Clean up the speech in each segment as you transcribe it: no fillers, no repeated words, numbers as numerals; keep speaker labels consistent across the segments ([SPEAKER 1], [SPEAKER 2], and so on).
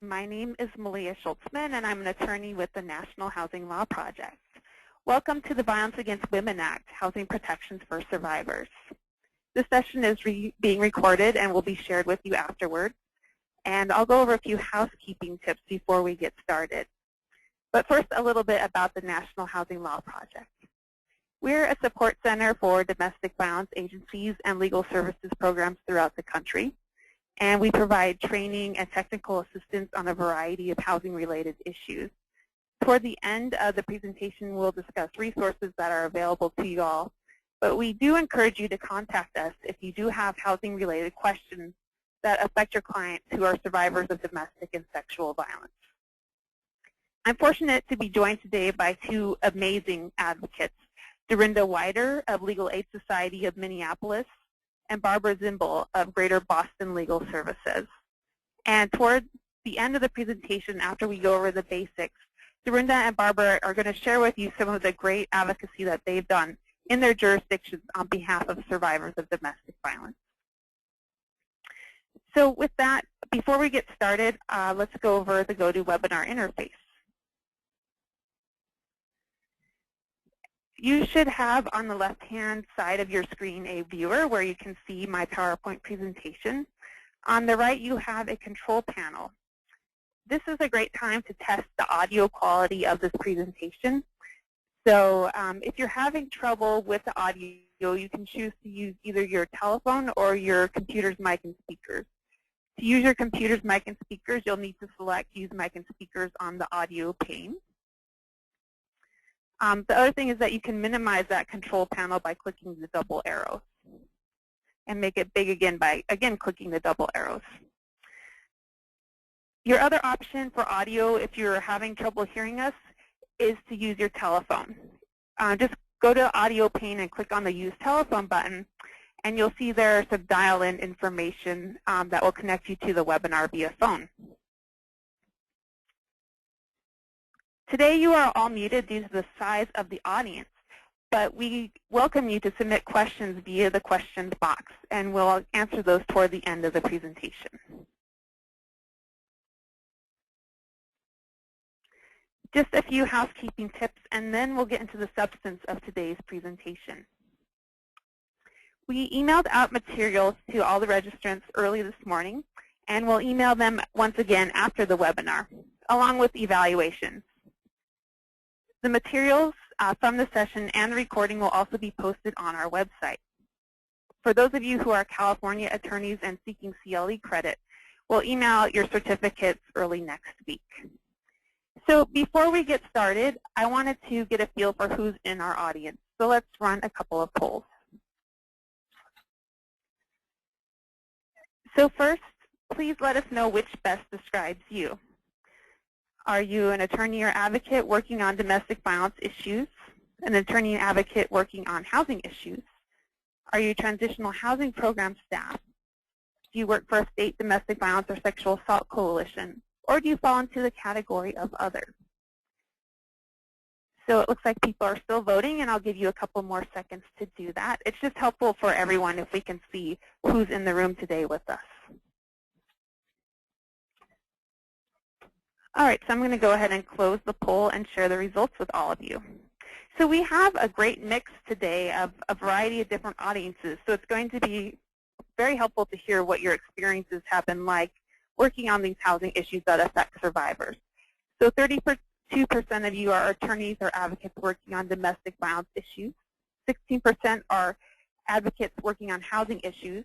[SPEAKER 1] My name is Malia Schultzman, and I'm an attorney with the National Housing Law Project. Welcome to the Violence Against Women Act, Housing Protections for Survivors. This session is being recorded and will be shared with you afterwards. And I'll go over a few housekeeping tips before we get started. But first, a little bit about the National Housing Law Project. We're a support center for domestic violence agencies and legal services programs throughout the country. And we provide training and technical assistance on a variety of housing-related issues. Toward the end of the presentation, we'll discuss resources that are available to you all. But we do encourage you to contact us if you do have housing-related questions that affect your clients who are survivors of domestic and sexual violence. I'm fortunate to be joined today by two amazing advocates, Dorinda Wider of Legal Aid Society of Minneapolis and Barbara Zimble of Greater Boston Legal Services. And toward the end of the presentation, after we go over the basics, Dorinda and Barbara are going to share with you some of the great advocacy that they've done in their jurisdictions on behalf of survivors of domestic violence. So with that, before we get started, let's go over the GoToWebinar Interface. You should have on the left-hand side of your screen a viewer where you can see my PowerPoint presentation. On the right, you have a control panel. This is a great time to test the audio quality of this presentation. So if you're having trouble with the audio, you can choose to use either your telephone or your computer's mic and speakers. To use your computer's mic and speakers, you'll need to select Use Mic and Speakers on the audio pane. The other thing is that you can minimize that control panel by clicking the double arrows and make it big again by, clicking the double arrows. Your other option for audio, if you're having trouble hearing us, is to use your telephone. Just go to the audio pane and click on the Use Telephone button, and you'll see there's some dial-in information that will connect you to the webinar via phone. Today you are all muted due to the size of the audience, but we welcome you to submit questions via the questions box, and we'll answer those toward the end of the presentation. Just a few housekeeping tips, and then we'll get into the substance of today's presentation. We emailed out materials to all the registrants early this morning, and we'll email them once again after the webinar, along with evaluations. The materials from the session and the recording will also be posted on our website. For those of you who are California attorneys and seeking CLE credit, we'll email out your certificates early next week. So before we get started, I wanted to get a feel for who's in our audience. So let's run a couple of polls. So first, please let us know which best describes you. Are you an attorney or advocate working on domestic violence issues, an attorney and advocate working on housing issues? Are you transitional housing program staff? Do you work for a state domestic violence or sexual assault coalition? Or do you fall into the category of other? So it looks like people are still voting, and I'll give you a couple more seconds to do that. It's just helpful for everyone if we can see who's in the room today with us. All right, so I'm going to go ahead and close the poll and share the results with all of you. So we have a great mix today of a variety of different audiences, so it's going to be very helpful to hear what your experiences have been like working on these housing issues that affect survivors. So 32% of you are attorneys or advocates working on domestic violence issues. 16% are advocates working on housing issues.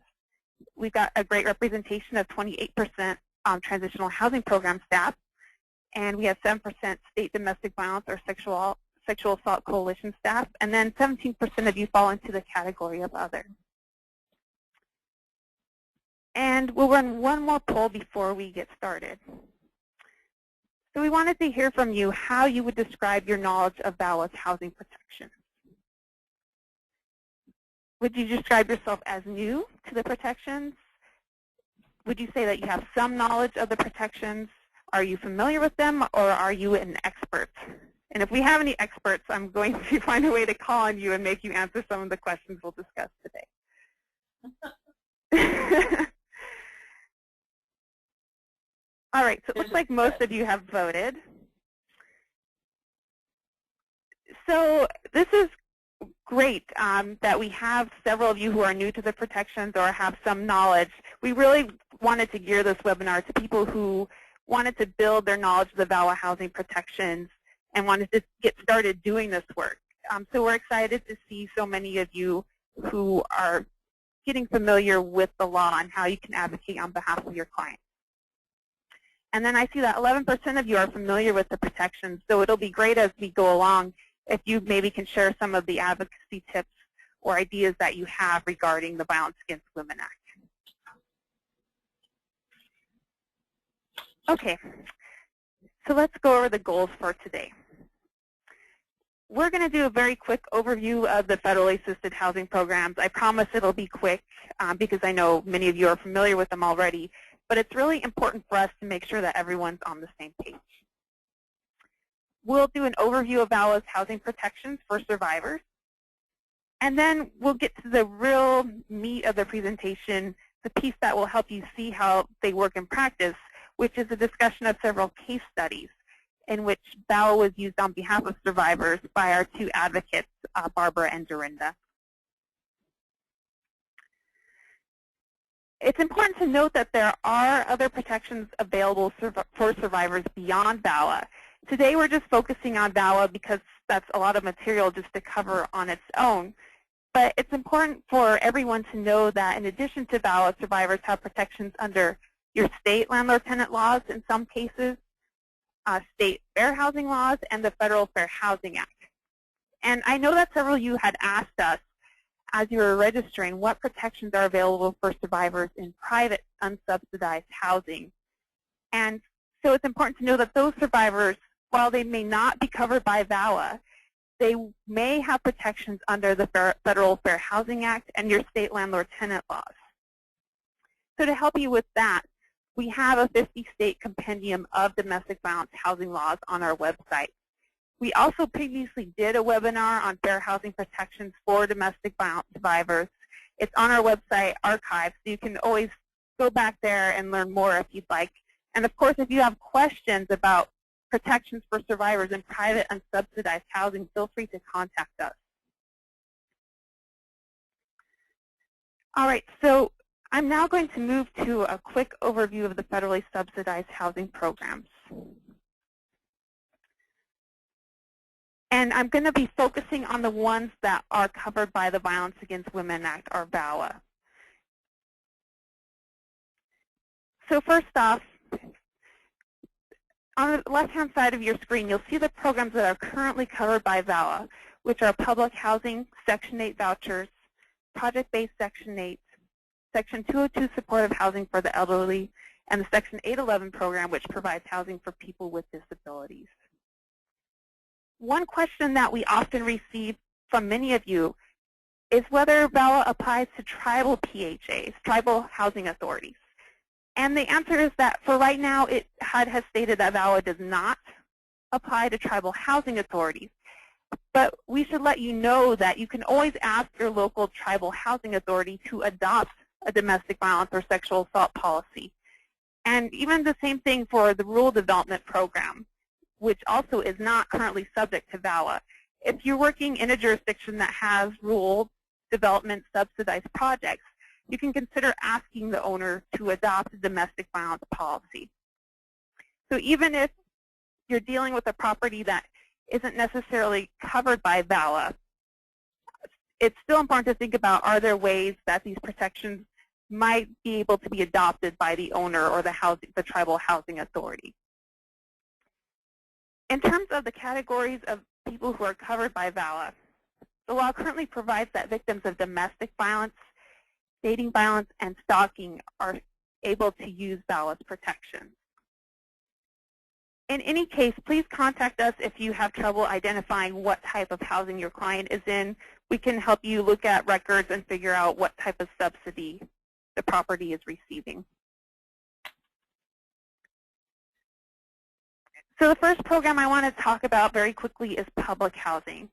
[SPEAKER 1] We've got a great representation of 28% transitional housing program staff. And we have 7% state domestic violence or sexual assault coalition staff, and then 17% of you fall into the category of other. And we'll run one more poll before we get started. So we wanted to hear from you how you would describe your knowledge of VAWA's housing protection. Would you describe yourself as new to the protections? Would you say that you have some knowledge of the protections? Are you familiar with them, or are you an expert? And if we have any experts, I'm going to find a way to call on you and make you answer some of the questions we'll discuss today. All right, so it looks like most of you have voted. So this is great that we have several of you who are new to the protections or have some knowledge. We really wanted to gear this webinar to people who wanted to build their knowledge of the VAWA housing protections and wanted to get started doing this work. So we're excited to see so many of you who are getting familiar with the law and how you can advocate on behalf of your clients. And then I see that 11% of you are familiar with the protections, so it'll be great as we go along if you maybe can share some of the advocacy tips or ideas that you have regarding the Violence Against Women Act. Okay, so let's go over the goals for today. We're going to do a very quick overview of the federally assisted housing programs. I promise it'll be quick because I know many of you are familiar with them already, but it's really important for us to make sure that everyone's on the same page. We'll do an overview of VAWA's housing protections for survivors, and then we'll get to the real meat of the presentation, the piece that will help you see how they work in practice, which is a discussion of several case studies in which VAWA was used on behalf of survivors by our two advocates, Barbara and Dorinda. It's important to note that there are other protections available for survivors beyond VAWA. Today we're just focusing on VAWA because that's a lot of material just to cover on its own. But it's important for everyone to know that in addition to VAWA, survivors have protections under your state landlord-tenant laws in some cases, state fair housing laws, and the Federal Fair Housing Act. And I know that several of you had asked us as you were registering what protections are available for survivors in private unsubsidized housing. And so it's important to know that those survivors, while they may not be covered by VAWA, they may have protections under the Federal Fair Housing Act and your state landlord-tenant laws. So to help you with that, we have a 50-state compendium of domestic violence housing laws on our website. We also previously did a webinar on fair housing protections for domestic violence survivors. It's on our website archive, so you can always go back there and learn more if you'd like. And of course, if you have questions about protections for survivors in private unsubsidized housing, feel free to contact us. All right, so I'm now going to move to a quick overview of the federally subsidized housing programs. And I'm going to be focusing on the ones that are covered by the Violence Against Women Act, or VAWA. So first off, on the left-hand side of your screen, you'll see the programs that are currently covered by VAWA, which are public housing, Section 8 vouchers, project-based Section 8, Section 202 supportive housing for the elderly, and the Section 811 program, which provides housing for people with disabilities. One question that we often receive from many of you is whether VAWA applies to tribal PHAs, tribal housing authorities. And the answer is that for right now, HUD has stated that VAWA does not apply to tribal housing authorities. But we should let you know that you can always ask your local tribal housing authority to adopt a domestic violence or sexual assault policy. And even the same thing for the rural development program, which also is not currently subject to VAWA. If you're working in a jurisdiction that has rural development subsidized projects, you can consider asking the owner to adopt a domestic violence policy. So even if you're dealing with a property that isn't necessarily covered by VAWA, it's still important to think about, are there ways that these protections might be able to be adopted by the owner or the tribal housing authority. In terms of the categories of people who are covered by VAWA, the law currently provides that victims of domestic violence, dating violence, and stalking are able to use VAWA's protections. In any case, please contact us if you have trouble identifying what type of housing your client is in. We can help you look at records and figure out what type of subsidy the property is receiving. So the first program I want to talk about very quickly is public housing.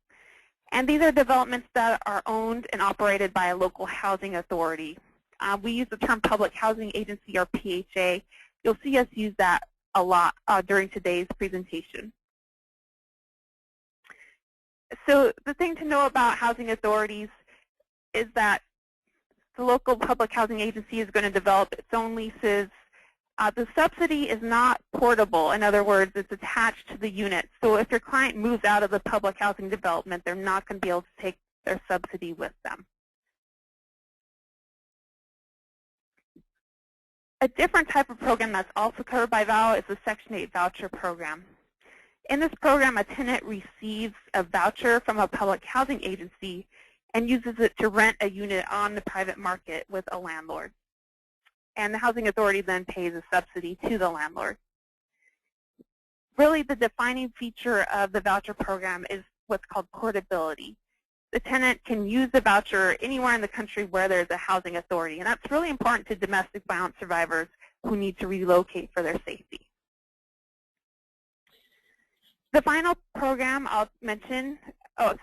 [SPEAKER 1] And these are developments that are owned and operated by a local housing authority. We use the term public housing agency, or PHA. You'll see us use that a lot during today's presentation. So the thing to know about housing authorities is that the local public housing agency is going to develop its own leases. The subsidy is not portable. In other words, it's attached to the unit. So if your client moves out of the public housing development, they're not going to be able to take their subsidy with them. A different type of program that's also covered by VAWA is the Section 8 voucher program. In this program, a tenant receives a voucher from a public housing agency and uses it to rent a unit on the private market with a landlord. And the housing authority then pays a subsidy to the landlord. Really, the defining feature of the voucher program is what's called portability. The tenant can use the voucher anywhere in the country where there's a housing authority, and that's really important to domestic violence survivors who need to relocate for their safety. The final program I'll mention,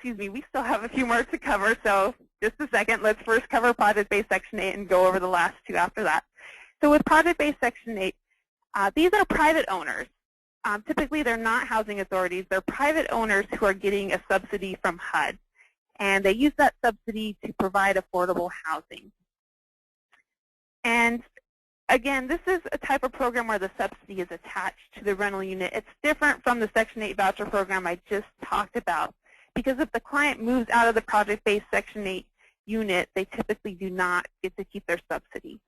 [SPEAKER 1] we still have a few more to cover, so just a second. Let's first cover project-based Section 8 and go over the last two after that. So with project-based Section 8, these are private owners. Typically, they're not housing authorities. They're private owners who are getting a subsidy from HUD, and they use that subsidy to provide affordable housing. And again, this is a type of program where the subsidy is attached to the rental unit. It's different from the Section 8 voucher program I just talked about, because if the client moves out of the project-based Section 8 unit, they typically do not get to keep their subsidy.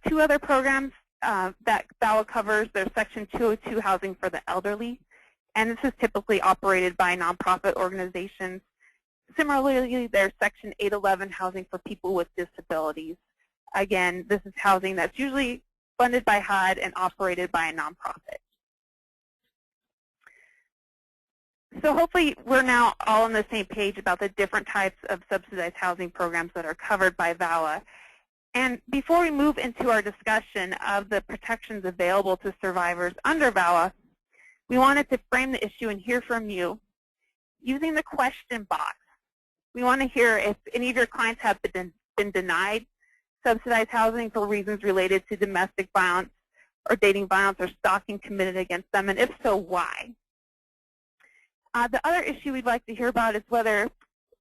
[SPEAKER 1] Two other programs that VAWA covers, there's Section 202 housing for the elderly, and this is typically operated by nonprofit organizations. Similarly, there's Section 811 housing for people with disabilities. Again, this is housing that's usually funded by HUD and operated by a nonprofit. So hopefully we're now all on the same page about the different types of subsidized housing programs that are covered by VAWA. And before we move into our discussion of the protections available to survivors under VAWA, we wanted to frame the issue and hear from you using the question box. We want to hear if any of your clients have been denied subsidized housing for reasons related to domestic violence or dating violence or stalking committed against them, and if so, why? The other issue we'd like to hear about is whether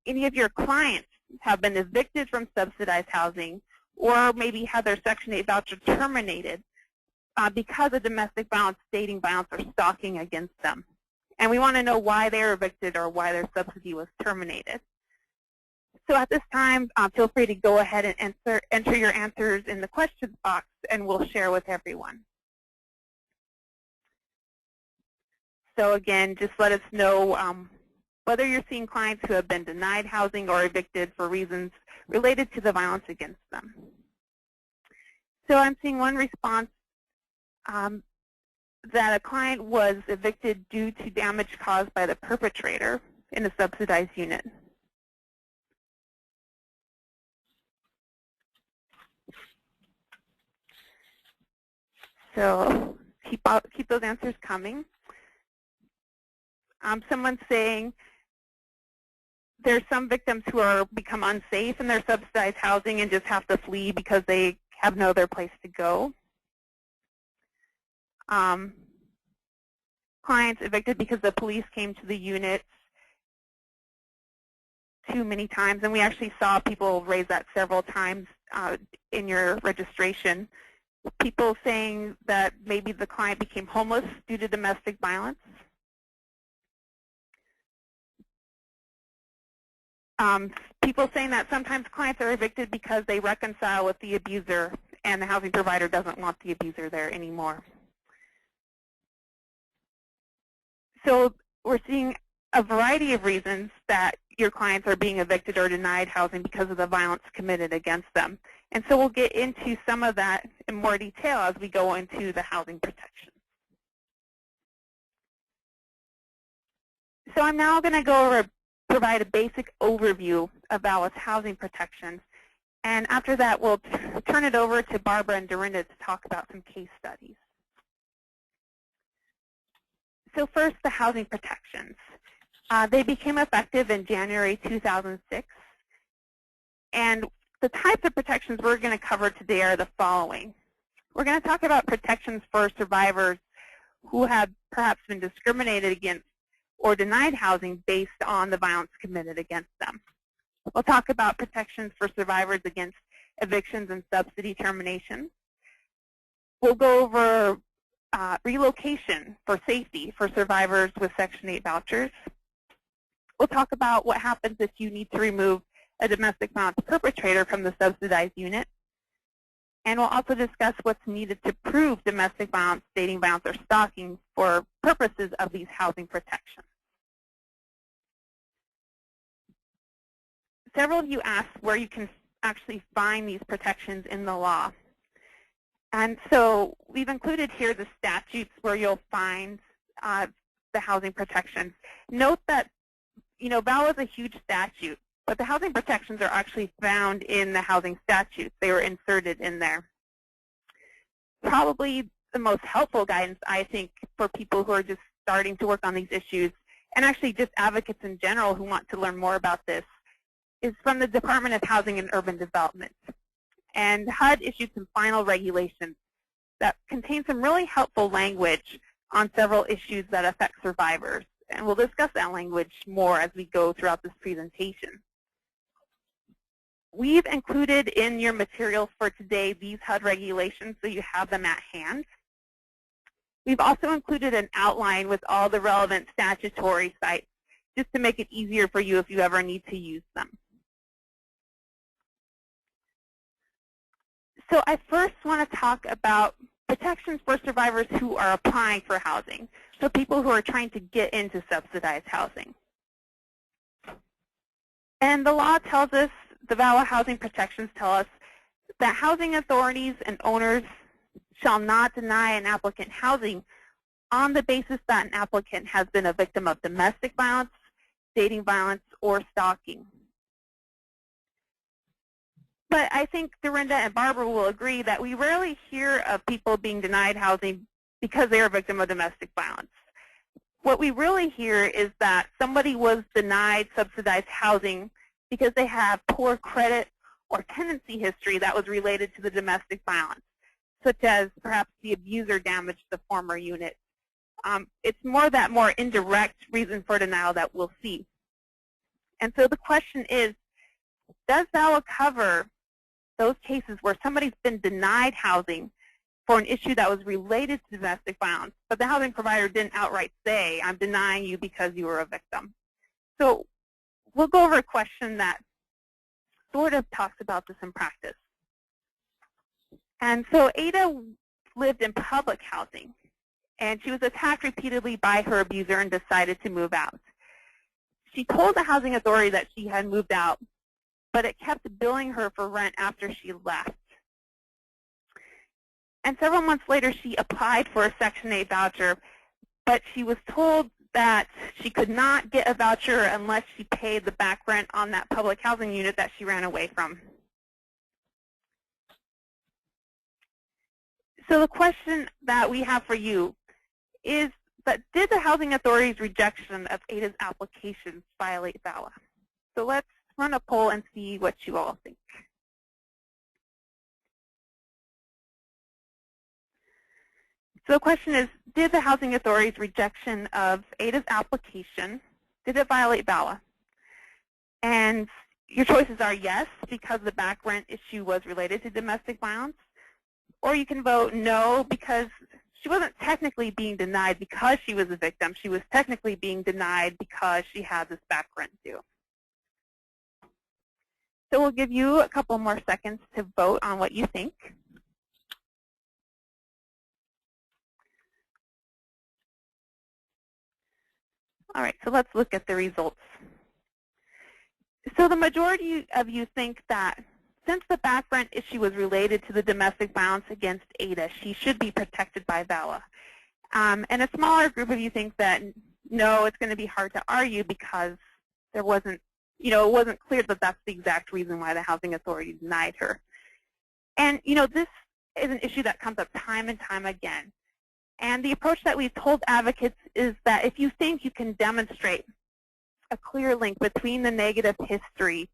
[SPEAKER 1] any of your clients have been evicted from subsidized housing or maybe had their Section 8 voucher terminated because of domestic violence, dating violence, or stalking against them. And we want to know why they were evicted or why their subsidy was terminated. So at this time, feel free to go ahead and enter your answers in the questions box, and we'll share with everyone. So again, just let us know whether you're seeing clients who have been denied housing or evicted for reasons related to the violence against them. So I'm seeing one response that a client was evicted due to damage caused by the perpetrator in a subsidized unit. So keep those answers coming. Someone's saying there's some victims who are become unsafe in their subsidized housing and just have to flee because they have no other place to go. Clients evicted because the police came to the unit too many times, and we actually saw people raise that several times in your registration. People saying that maybe the client became homeless due to domestic violence. People saying that sometimes clients are evicted because they reconcile with the abuser and the housing provider doesn't want the abuser there anymore. So we're seeing a variety of reasons that your clients are being evicted or denied housing because of the violence committed against them. And so we'll get into some of that in more detail as we go into the housing protection. So I'm now going to go over, provide a basic overview of VAWA's housing protections. And after that, we'll turn it over to Barbara and Dorinda to talk about some case studies. So first, the housing protections. They became effective in January 2006. And the types of protections we're going to cover today are the following. We're going to talk about protections for survivors who have perhaps been discriminated against or denied housing based on the violence committed against them. We'll talk about protections for survivors against evictions and subsidy terminations. We'll go over relocation for safety for survivors with Section 8 vouchers. We'll talk about what happens if you need to remove a domestic violence perpetrator from the subsidized unit. And we'll also discuss what's needed to prove domestic violence, dating violence, or stalking for purposes of these housing protections. Several of you asked where you can actually find these protections in the law. And so we've included here the statutes where you'll find the housing protections. Note that, VAWA is a huge statute, but the housing protections are actually found in the housing statutes. They were inserted in there. Probably the most helpful guidance, I think, for people who are just starting to work on these issues, and actually just advocates in general who want to learn more about this, is from the Department of Housing and Urban Development. And HUD issued some final regulations that contain some really helpful language on several issues that affect survivors. And we'll discuss that language more as we go throughout this presentation. We've included in your materials for today these HUD regulations so you have them at hand. We've also included an outline with all the relevant statutory sites just to make it easier for you if you ever need to use them. So I first want to talk about protections for survivors who are applying for housing, so people who are trying to get into subsidized housing. And the law tells us, the VAWA housing protections tell us, that housing authorities and owners shall not deny an applicant housing on the basis that an applicant has been a victim of domestic violence, dating violence, or stalking. But I think Dorinda and Barbara will agree that we rarely hear of people being denied housing because they are a victim of domestic violence. What we really hear is that somebody was denied subsidized housing because they have poor credit or tenancy history that was related to the domestic violence, such as perhaps the abuser damaged the former unit. It's that more indirect reason for denial that we'll see. And so the question is, does VAWA cover those cases where somebody's been denied housing for an issue that was related to domestic violence, but the housing provider didn't outright say, I'm denying you because you were a victim? So we'll go over a question that sort of talks about this in practice. And so Ada lived in public housing, and she was attacked repeatedly by her abuser and decided to move out. She told the housing authority that she had moved out, but it kept billing her for rent after she left. And several months later, she applied for a Section 8 voucher, but she was told that she could not get a voucher unless she paid the back rent on that public housing unit that she ran away from. So the question that we have for you is that did the housing authority's rejection of Ada's applications violate VAWA? So let's run a poll and see what you all think. So the question is, did the housing authority's rejection of Ada's application, did it violate VAWA? And your choices are yes, because the back rent issue was related to domestic violence, or you can vote no, because she wasn't technically being denied because she was a victim. She was technically being denied because she had this back rent due. So we'll give you a couple more seconds to vote on what you think. All right, so let's look at the results. So the majority of you think that since the back rent issue was related to the domestic violence against Ada, she should be protected by VAWA. And a smaller group of you think that no, it's going to be hard to argue because there wasn't, it wasn't clear that that's the exact reason why the housing authority denied her. And this is an issue that comes up time and time again. And the approach that we've told advocates is that if you think you can demonstrate a clear link between the negative history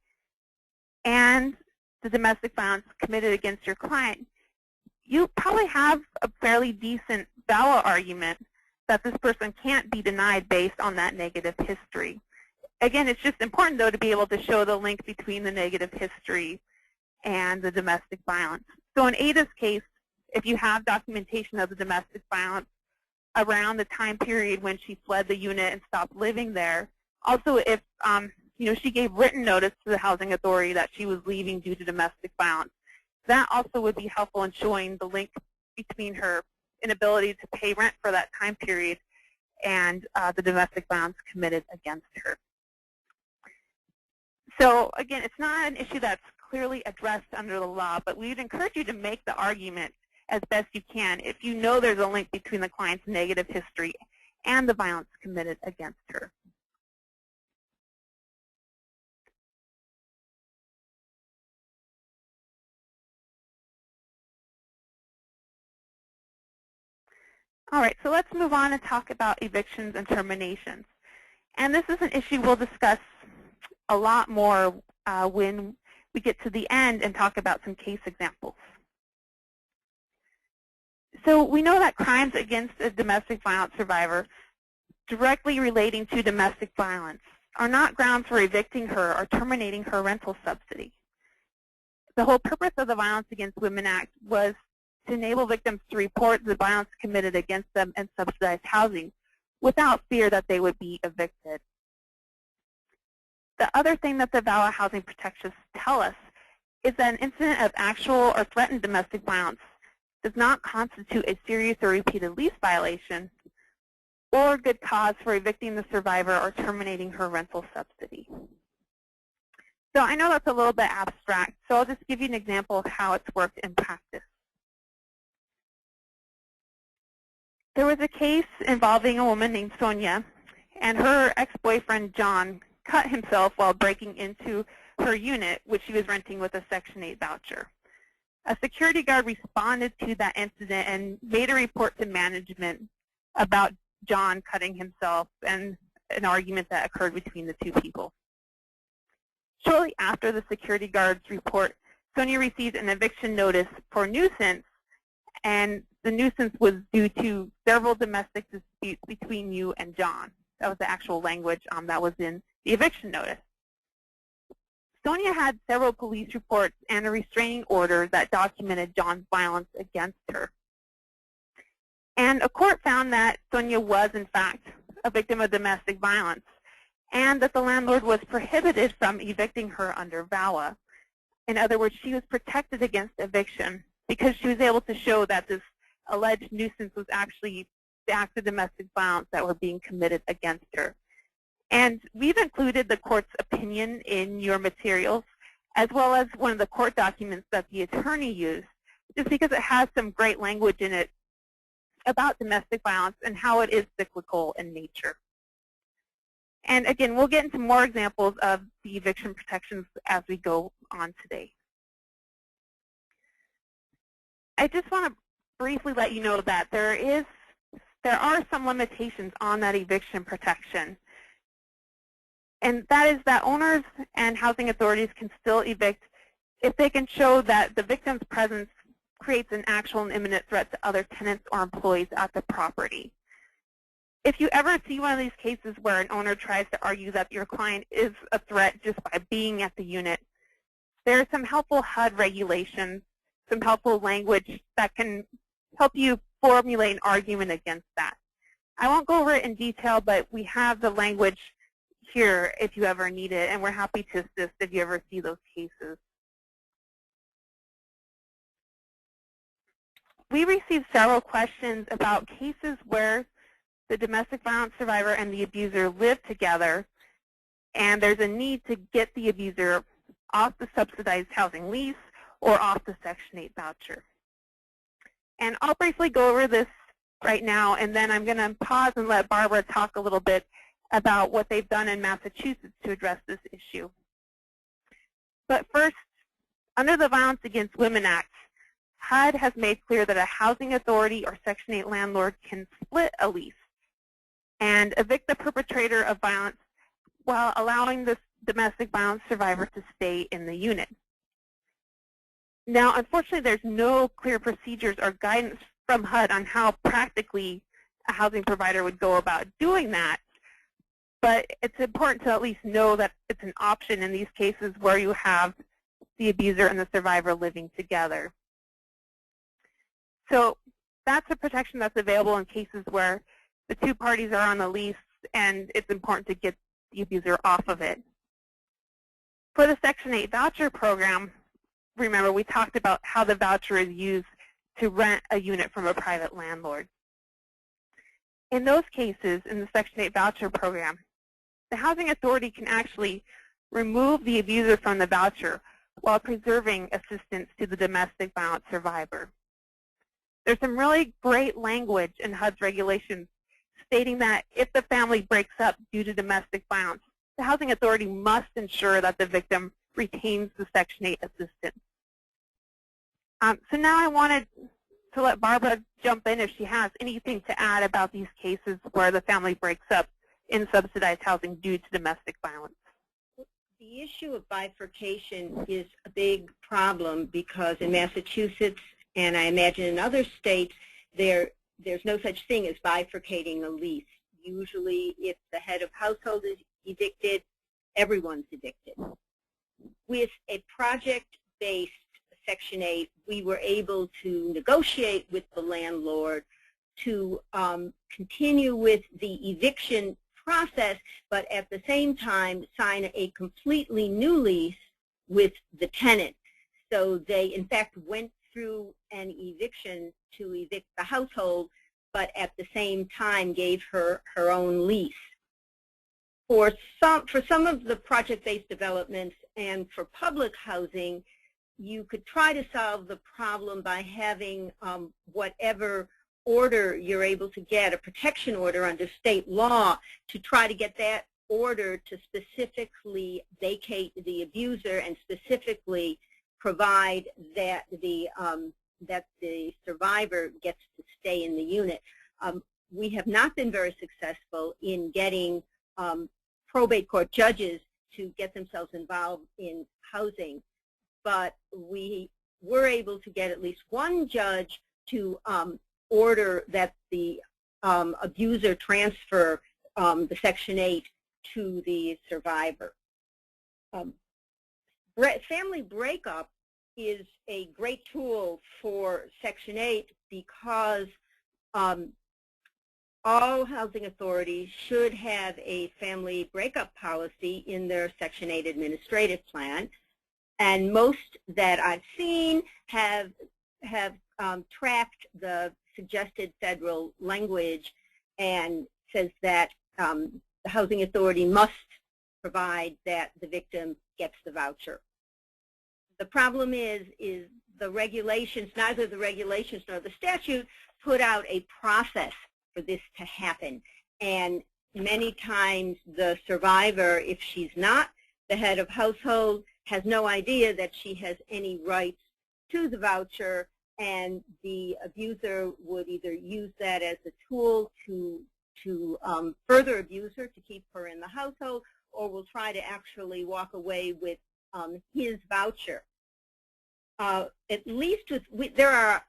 [SPEAKER 1] and the domestic violence committed against your client, you probably have a fairly decent VAWA argument that this person can't be denied based on that negative history. Again, it's just important, though, to be able to show the link between the negative history and the domestic violence. So in Ada's case, if you have documentation of the domestic violence around the time period when she fled the unit and stopped living there, also if she gave written notice to the housing authority that she was leaving due to domestic violence, that also would be helpful in showing the link between her inability to pay rent for that time period and the domestic violence committed against her. So again, it's not an issue that's clearly addressed under the law, but we would encourage you to make the argument as best you can if you know there's a link between the client's negative history and the violence committed against her. All right, so let's move on and talk about evictions and terminations. And this is an issue we'll discuss a lot more when we get to the end and talk about some case examples. So we know that crimes against a domestic violence survivor directly relating to domestic violence are not grounds for evicting her or terminating her rental subsidy. The whole purpose of the Violence Against Women Act was to enable victims to report the violence committed against them in subsidized housing without fear that they would be evicted. The other thing that the VAWA housing protections tell us is that an incident of actual or threatened domestic violence does not constitute a serious or repeated lease violation or good cause for evicting the survivor or terminating her rental subsidy. So I know that's a little bit abstract, so I'll just give you an example of how it's worked in practice. There was a case involving a woman named Sonya, and her ex-boyfriend, John, cut himself while breaking into her unit, which she was renting with a Section 8 voucher. A security guard responded to that incident and made a report to management about John cutting himself and an argument that occurred between the two people. Shortly after the security guard's report, Sonya received an eviction notice for nuisance, and the nuisance was due to several domestic disputes between you and John. That was the actual language that was in the eviction notice. Sonya had several police reports and a restraining order that documented John's violence against her. And a court found that Sonya was, in fact, a victim of domestic violence, and that the landlord was prohibited from evicting her under VAWA. In other words, she was protected against eviction because she was able to show that this alleged nuisance was actually the acts of domestic violence that were being committed against her. And we've included the court's opinion in your materials, as well as one of the court documents that the attorney used, just because it has some great language in it about domestic violence and how it is cyclical in nature. And again, we'll get into more examples of the eviction protections as we go on today. I just want to briefly let you know that there are some limitations on that eviction protection. And that is that owners and housing authorities can still evict if they can show that the victim's presence creates an actual and imminent threat to other tenants or employees at the property. If you ever see one of these cases where an owner tries to argue that your client is a threat just by being at the unit, there are some helpful HUD regulations, some helpful language that can help you formulate an argument against that. I won't go over it in detail, but we have the language here if you ever need it, and we're happy to assist if you ever see those cases. We received several questions about cases where the domestic violence survivor and the abuser live together, and there's a need to get the abuser off the subsidized housing lease or off the Section 8 voucher. And I'll briefly go over this right now, and then I'm going to pause and let Barbara talk a little bit about what they've done in Massachusetts to address this issue. But first, under the Violence Against Women Act, HUD has made clear that a housing authority or Section 8 landlord can split a lease and evict the perpetrator of violence while allowing the domestic violence survivor to stay in the unit. Now, unfortunately, there's no clear procedures or guidance from HUD on how practically a housing provider would go about doing that. But it's important to at least know that it's an option in these cases where you have the abuser and the survivor living together. So that's a protection that's available in cases where the two parties are on the lease and it's important to get the abuser off of it. For the Section 8 voucher program, remember we talked about how the voucher is used to rent a unit from a private landlord. In those cases, in the Section 8 voucher program, the housing authority can actually remove the abuser from the voucher while preserving assistance to the domestic violence survivor. There's some really great language in HUD's regulations stating that if the family breaks up due to domestic violence, the housing authority must ensure that the victim retains the Section 8 assistance. So now I wanted to let Barbara jump in if she has anything to add about these cases where the family breaks up in subsidized housing due to domestic violence.
[SPEAKER 2] The issue of bifurcation is a big problem because in Massachusetts, and I imagine in other states, there's no such thing as bifurcating a lease. Usually, if the head of household is evicted, everyone's evicted. With a project-based Section 8, we were able to negotiate with the landlord to continue with the eviction process, but at the same time sign a completely new lease with the tenant. So they, in fact, went through an eviction to evict the household, but at the same time gave her her own lease. For some of the project-based developments and for public housing, you could try to solve the problem by having whatever order you're able to get, a protection order under state law, to try to get that order to specifically vacate the abuser and specifically provide that the survivor gets to stay in the unit. We have not been very successful in getting probate court judges to get themselves involved in housing, but we were able to get at least one judge to order that the abuser transfer the Section 8 to the survivor. Family breakup is a great tool for Section 8 because all housing authorities should have a family breakup policy in their Section 8 administrative plan. And most that I've seen have tracked the suggested federal language and says that the housing authority must provide that the victim gets the voucher. The problem is the regulations, neither the regulations nor the statute put out a process for this to happen. And many times the survivor, if she's not the head of household, has no idea that she has any rights to the voucher, and the abuser would either use that as a tool to further abuse her, to keep her in the household, or will try to actually walk away with his voucher. At least there are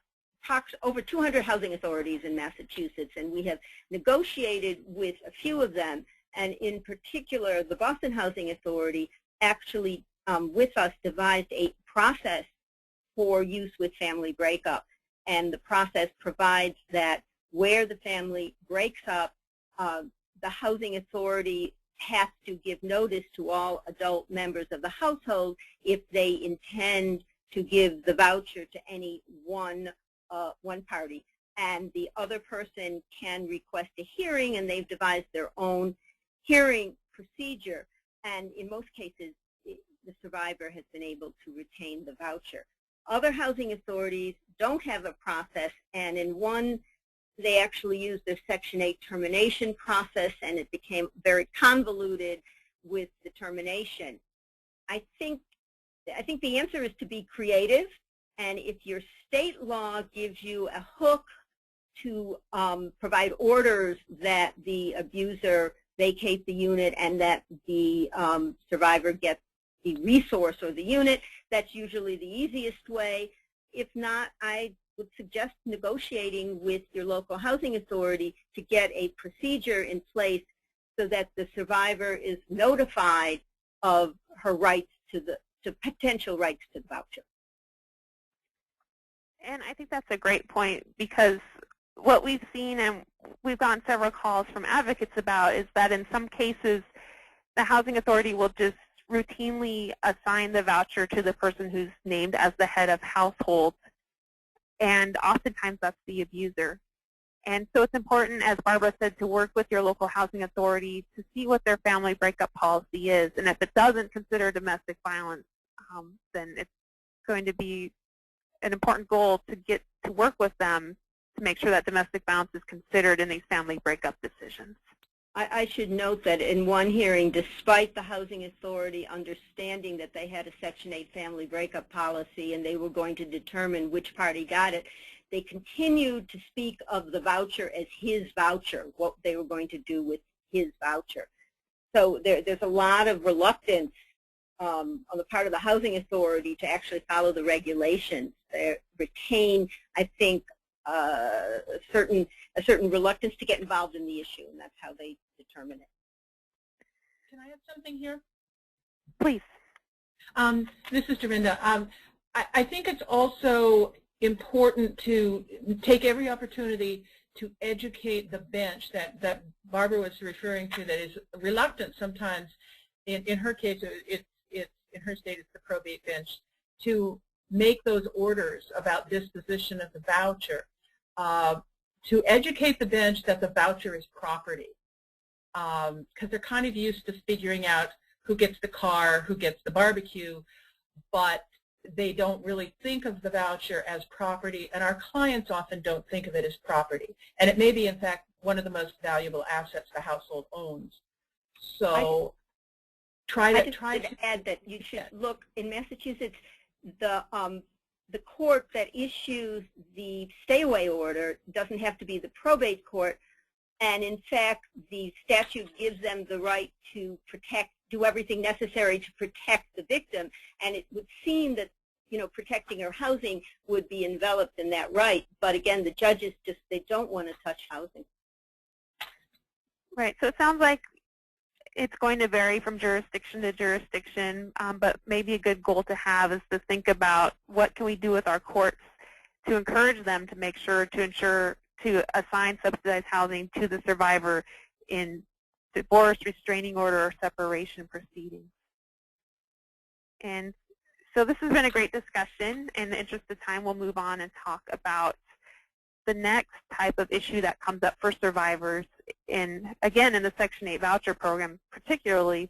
[SPEAKER 2] over 200 housing authorities in Massachusetts, and we have negotiated with a few of them, and in particular the Boston Housing Authority actually with us devised a process for use with family breakup. And the process provides that where the family breaks up, the housing authority has to give notice to all adult members of the household if they intend to give the voucher to any one party. And the other person can request a hearing, and they've devised their own hearing procedure. And in most cases, the survivor has been able to retain the voucher. Other housing authorities don't have a process, and in one, they actually used their Section 8 termination process, and it became very convoluted with the termination. I think the answer is to be creative, and if your state law gives you a hook to provide orders that the abuser vacate the unit and that the survivor gets the resource or the unit. That's usually the easiest way. If not, I would suggest negotiating with your local housing authority to get a procedure in place so that the survivor is notified of her rights to potential rights to the voucher.
[SPEAKER 1] And I think that's a great point, because what we've seen, and we've gotten several calls from advocates about, is that in some cases the housing authority will just routinely assign the voucher to the person who's named as the head of household, and oftentimes that's the abuser. And so it's important, as Barbara said, to work with your local housing authority to see what their family breakup policy is. And if it doesn't consider domestic violence, then it's going to be an important goal to get to work with them to make sure that domestic violence is considered in these family breakup decisions.
[SPEAKER 2] I should note that in one hearing, despite the housing authority understanding that they had a Section 8 family breakup policy and they were going to determine which party got it, they continued to speak of the voucher as his voucher, what they were going to do with his voucher. So there's a lot of reluctance on the part of the housing authority to actually follow the regulations. They retain, I think, a certain reluctance to get involved in the issue, and that's how they determine it.
[SPEAKER 3] Can I have something here?
[SPEAKER 1] Please.
[SPEAKER 3] This is Dorinda. I think it's also important to take every opportunity to educate the bench that Barbara was referring to, that is reluctant sometimes. In her case, it's in her state, it's the probate bench, to make those orders about disposition of the voucher, to educate the bench that the voucher is property, because they're kind of used to figuring out who gets the car, who gets the barbecue, but they don't really think of the voucher as property, and our clients often don't think of it as property. And it may be, in fact, one of the most valuable assets the household owns. So try to
[SPEAKER 2] add that you should look in Massachusetts. The court that issues the stay-away order doesn't have to be the probate court, and in fact, the statute gives them the right to do everything necessary to protect the victim, and it would seem that, you know, protecting her housing would be enveloped in that right. But again, the judges they don't want to touch housing.
[SPEAKER 1] Right. So it sounds like it's going to vary from jurisdiction to jurisdiction, but maybe a good goal to have is to think about what can we do with our courts to encourage them to make sure to assign subsidized housing to the survivor in divorce, restraining order, or separation proceedings. And so this has been a great discussion. In the interest of time, we'll move on and talk about the next type of issue that comes up for survivors again, in the Section 8 voucher program particularly.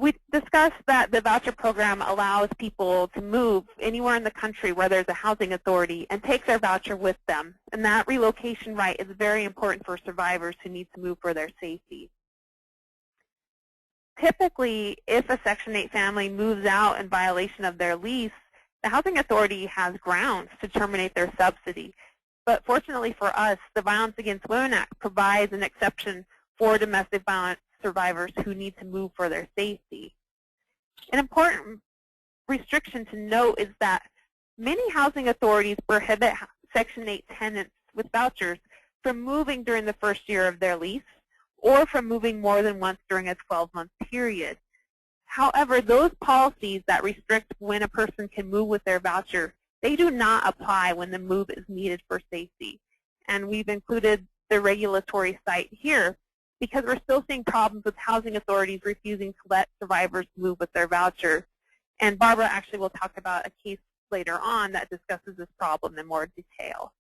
[SPEAKER 1] We discussed that the voucher program allows people to move anywhere in the country where there's a housing authority and take their voucher with them. And that relocation right is very important for survivors who need to move for their safety. Typically, if a Section 8 family moves out in violation of their lease, the housing authority has grounds to terminate their subsidy. But fortunately for us, the Violence Against Women Act provides an exception for domestic violence survivors who need to move for their safety. An important restriction to note is that many housing authorities prohibit Section 8 tenants with vouchers from moving during the first year of their lease or from moving more than once during a 12-month period. However, those policies that restrict when a person can move with their voucher, they do not apply when the move is needed for safety. And we've included the regulatory site here because we're still seeing problems with housing authorities refusing to let survivors move with their voucher. And Barbara actually will talk about a case later on that discusses this problem in more detail.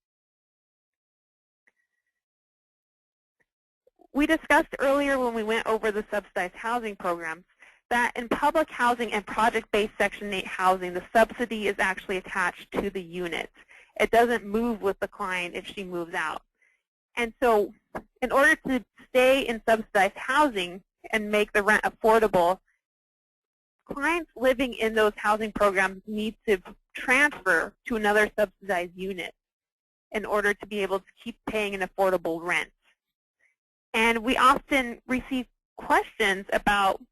[SPEAKER 1] We discussed earlier when we went over the subsidized housing programs that in public housing and project-based Section 8 housing, the subsidy is actually attached to the unit. It doesn't move with the client if she moves out. And so in order to stay in subsidized housing and make the rent affordable, clients living in those housing programs need to transfer to another subsidized unit in order to be able to keep paying an affordable rent. And we often receive questions about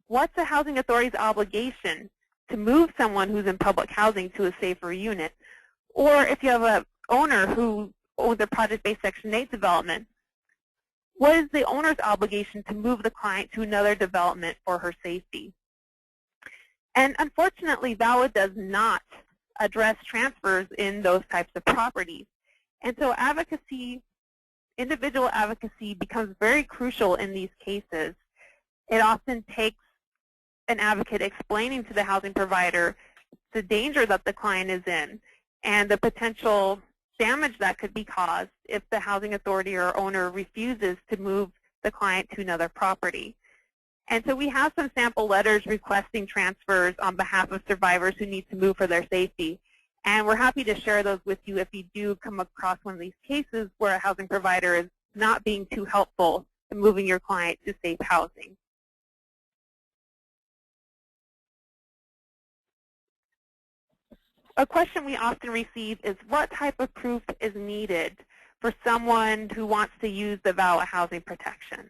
[SPEAKER 1] what's the housing authority's obligation to move someone who's in public housing to a safer unit? Or if you have an owner who owns a project-based Section 8 development, what is the owner's obligation to move the client to another development for her safety? And unfortunately, VAWA does not address transfers in those types of properties. And so advocacy, individual advocacy, becomes very crucial in these cases. It often takes an advocate explaining to the housing provider the danger that the client is in and the potential damage that could be caused if the housing authority or owner refuses to move the client to another property. And so we have some sample letters requesting transfers on behalf of survivors who need to move for their safety. And we're happy to share those with you if you do come across one of these cases where a housing provider is not being too helpful in moving your client to safe housing. A question we often receive is what type of proof is needed for someone who wants to use the VAWA housing protections?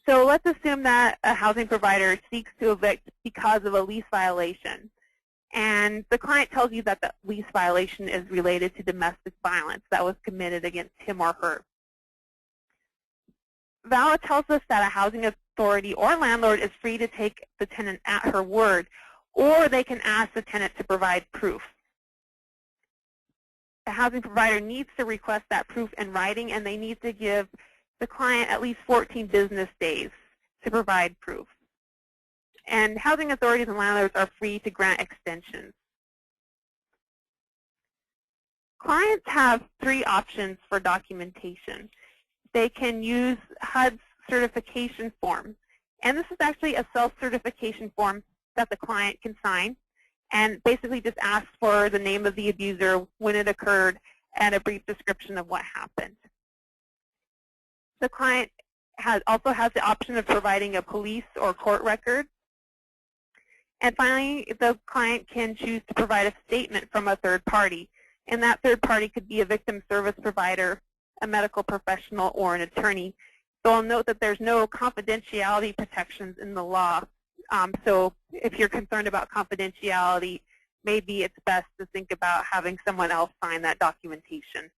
[SPEAKER 1] So let's assume that a housing provider seeks to evict because of a lease violation. And the client tells you that the lease violation is related to domestic violence that was committed against him or her. VAWA tells us that a housing authority or landlord is free to take the tenant at her word, or they can ask the tenant to provide proof. The housing provider needs to request that proof in writing, and they need to give the client at least 14 business days to provide proof. And housing authorities and landlords are free to grant extensions. Clients have 3 options for documentation. They can use HUD's certification form, and this is actually a self-certification form that the client can sign, and basically just ask for the name of the abuser, when it occurred, and a brief description of what happened. The client also has the option of providing a police or court record. And finally, the client can choose to provide a statement from a third party, and that third party could be a victim service provider, a medical professional, or an attorney. So I'll note that there's no confidentiality protections in the law. So if you're concerned about confidentiality, maybe it's best to think about having someone else sign that documentation.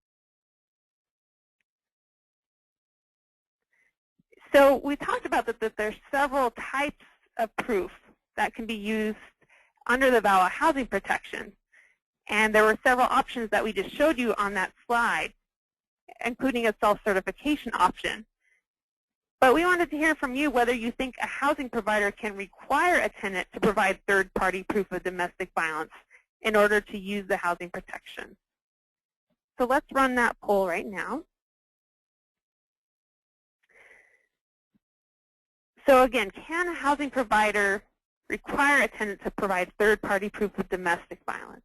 [SPEAKER 1] So we talked about that there's several types of proof that can be used under the VAWA housing protection. And there were several options that we just showed you on that slide, including a self-certification option. But we wanted to hear from you whether you think a housing provider can require a tenant to provide third-party proof of domestic violence in order to use the housing protection. So let's run that poll right now. So again, can a housing provider require a tenant to provide third-party proof of domestic violence?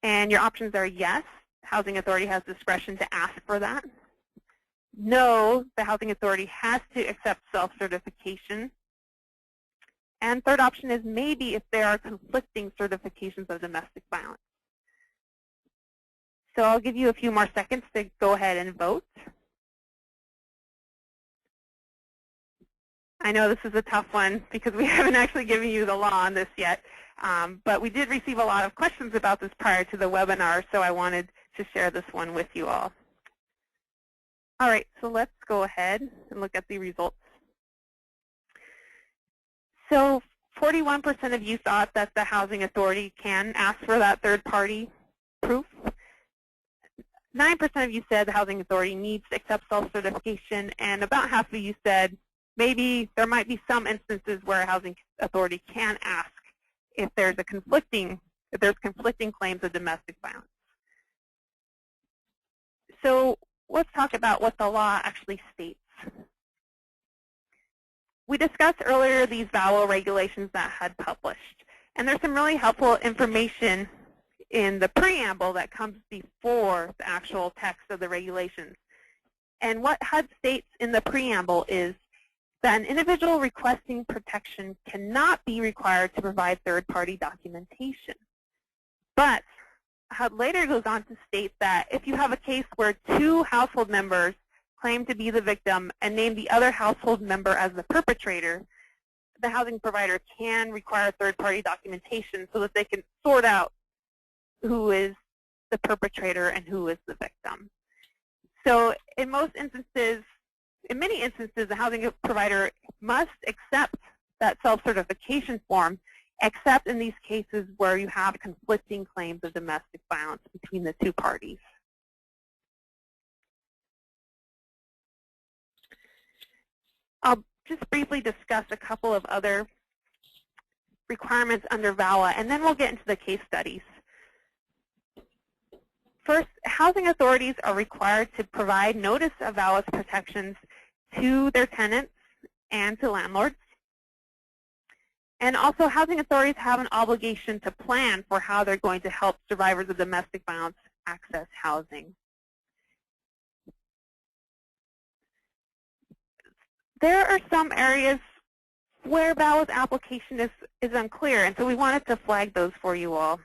[SPEAKER 1] And your options are yes, housing authority has discretion to ask for that. No, the housing authority has to accept self-certification. And third option is maybe if there are conflicting certifications of domestic violence. So I'll give you a few more seconds to go ahead and vote. I know this is a tough one because we haven't actually given you the law on this yet, but we did receive a lot of questions about this prior to the webinar, so I wanted to share this one with you all. All right, so let's go ahead and look at the results. So 41% of you thought that the housing authority can ask for that third-party proof. 9% of you said the housing authority needs to accept self-certification, and about half of you said maybe there might be some instances where a housing authority can ask if there's conflicting claims of domestic violence. So let's talk about what the law actually states. We discussed earlier these VAWA regulations that HUD published, and there's some really helpful information in the preamble that comes before the actual text of the regulations. And what HUD states in the preamble is that an individual requesting protection cannot be required to provide third-party documentation. But HUD later goes on to state that if you have a case where 2 household members claim to be the victim and name the other household member as the perpetrator, the housing provider can require third-party documentation so that they can sort out who is the perpetrator and who is the victim. So in many instances, the housing provider must accept that self-certification form, except in these cases where you have conflicting claims of domestic violence between the two parties. I'll just briefly discuss a couple of other requirements under VAWA, and then we'll get into the case studies. First, housing authorities are required to provide notice of VAWA's protections to their tenants and to landlords. And also, housing authorities have an obligation to plan for how they're going to help survivors of domestic violence access housing. There are some areas where VAWA's application is unclear, and so we wanted to flag those for you all.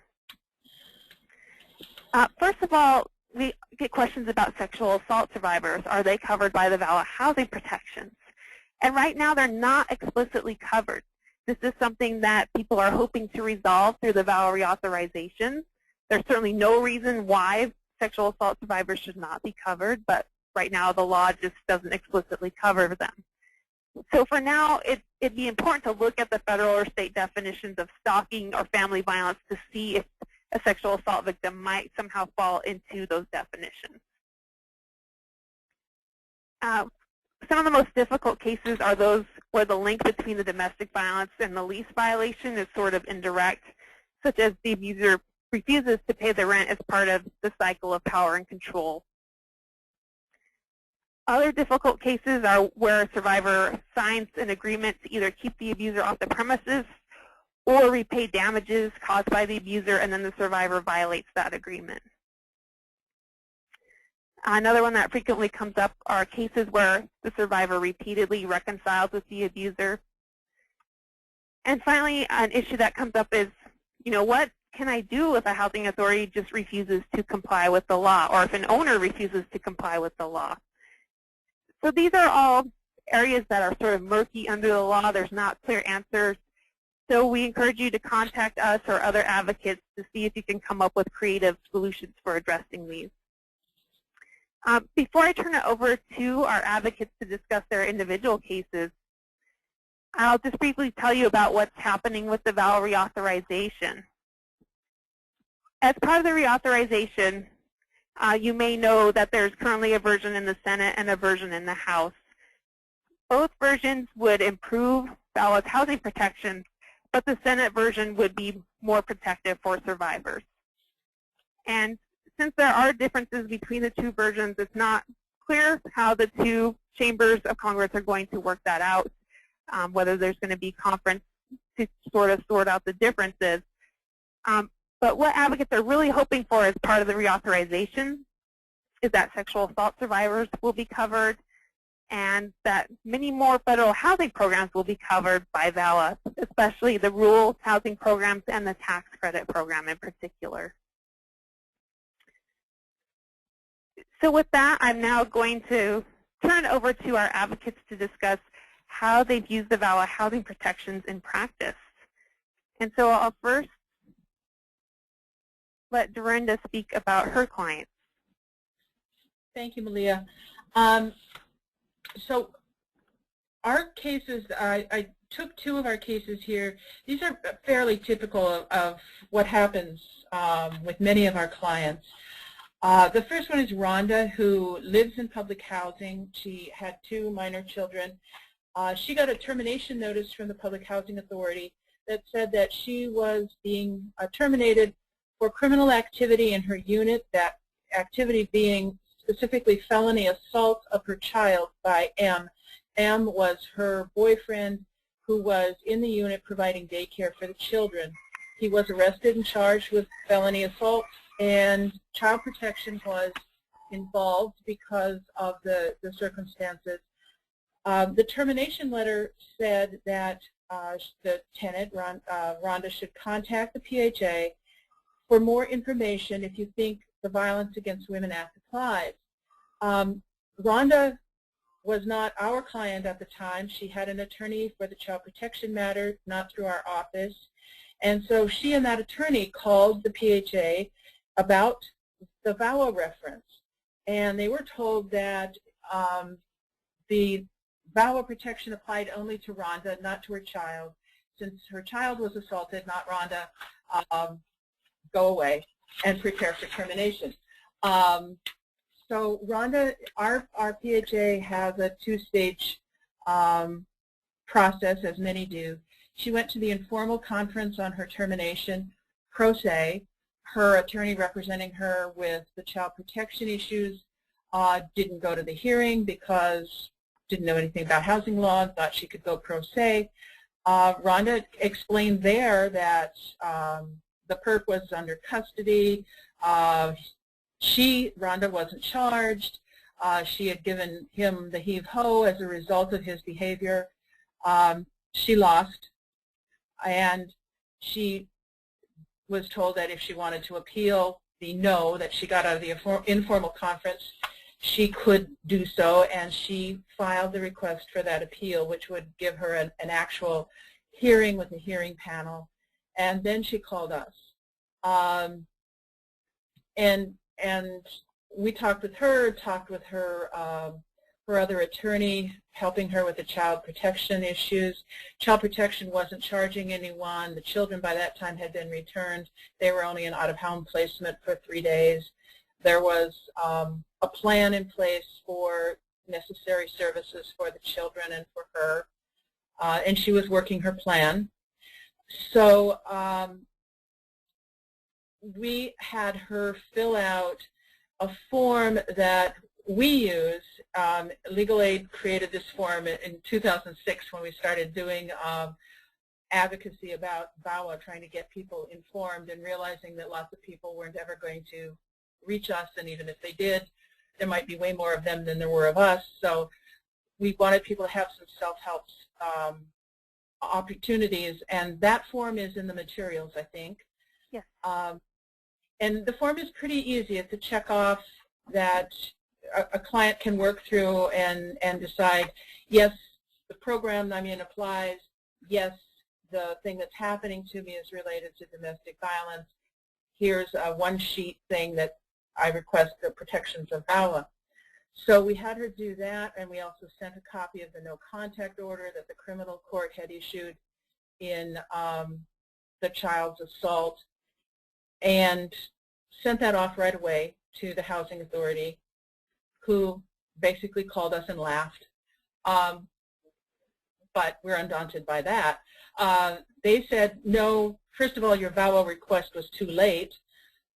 [SPEAKER 1] First of all, we get questions about sexual assault survivors. Are they covered by the VAWA housing protections? And right now, they're not explicitly covered. This is something that people are hoping to resolve through the VAWA reauthorization. There's certainly no reason why sexual assault survivors should not be covered, but right now the law just doesn't explicitly cover them. So for now, it'd be important to look at the federal or state definitions of stalking or family violence to see if a sexual assault victim might somehow fall into those definitions. Some of the most difficult cases are those where the link between the domestic violence and the lease violation is sort of indirect, such as the abuser refuses to pay the rent as part of the cycle of power and control. Other difficult cases are where a survivor signs an agreement to either keep the abuser off the premises or repay damages caused by the abuser, and then the survivor violates that agreement. Another one that frequently comes up are cases where the survivor repeatedly reconciles with the abuser. And finally, an issue that comes up is, what can I do if a housing authority just refuses to comply with the law, or if an owner refuses to comply with the law? So these are all areas that are sort of murky under the law. There's not clear answers. So we encourage you to contact us or other advocates to see if you can come up with creative solutions for addressing these. Before I turn it over to our advocates to discuss their individual cases, I'll just briefly tell you about what's happening with the VAWA reauthorization. As part of the reauthorization, you may know that there's currently a version in the Senate and a version in the House. Both versions would improve VAWA's housing protections, but the Senate version would be more protective for survivors. And since there are differences between the two versions, it's not clear how the two chambers of Congress are going to work that out, whether there's going to be conference to sort of sort out the differences. But what advocates are really hoping for as part of the reauthorization is that sexual assault survivors will be covered and that many more federal housing programs will be covered by VAWA, especially the rural housing programs and the tax credit program in particular. So with that, I'm now going to turn it over to our advocates to discuss how they've used the VAWA housing protections in practice. And so I'll first let Rhonda speak about her clients.
[SPEAKER 3] Thank you, Malia. So our cases, I took two of our cases here. These are fairly typical of what happens with many of our clients. The first one is Rhonda, who lives in public housing. She had 2 minor children. She got a termination notice from the Public Housing Authority that said that she was being terminated for criminal activity in her unit, that activity being specifically felony assault of her child by M. M was her boyfriend who was in the unit providing daycare for the children. He was arrested and charged with felony assault, and child protection was involved because of the circumstances. The termination letter said that the tenant, Rhonda, should contact the PHA for more information if you think the Violence Against Women Act applies. Rhonda was not our client at the time. She had an attorney for the child protection matter, not through our office. And so she and that attorney called the PHA about the VAWA reference. And they were told that the VAWA protection applied only to Rhonda, not to her child. Since her child was assaulted, not Rhonda, go away and prepare for termination. So Rhonda, our PHA has a two-stage process, as many do. She went to the informal conference on her termination, pro se. Her attorney representing her with the child protection issues didn't go to the hearing because didn't know anything about housing law, thought she could go pro se. Rhonda explained there that the perp was under custody. Rhonda wasn't charged. She had given him the heave-ho as a result of his behavior. She lost, and she was told that if she wanted to appeal the no that she got out of the informal conference, she could do so, and she filed the request for that appeal, which would give her an actual hearing with a hearing panel. And then she called us. And we talked with her her other attorney, helping her with the child protection issues. Child protection wasn't charging anyone. The children by that time had been returned. They were only in out-of-home placement for 3 days. There was a plan in place for necessary services for the children and for her, and she was working her plan. So we had her fill out a form that we use. Legal Aid created this form in 2006 when we started doing advocacy about VAWA, trying to get people informed and realizing that lots of people weren't ever going to reach us, and even if they did, there might be way more of them than there were of us. So we wanted people to have some self-help opportunities, and that form is in the materials, I think.
[SPEAKER 1] Yes.
[SPEAKER 3] And the form is pretty easy. It's a check-off that a client can work through and decide, yes, the program I'm in applies, yes, the thing that's happening to me is related to domestic violence. Here's a one-sheet thing that I request the protections of VAWA. So we had her do that, and we also sent a copy of the no-contact order that the criminal court had issued in the child's assault, and sent that off right away to the housing authority, who basically called us and laughed. But we're undaunted by that. They said, no, first of all, your VAWA request was too late.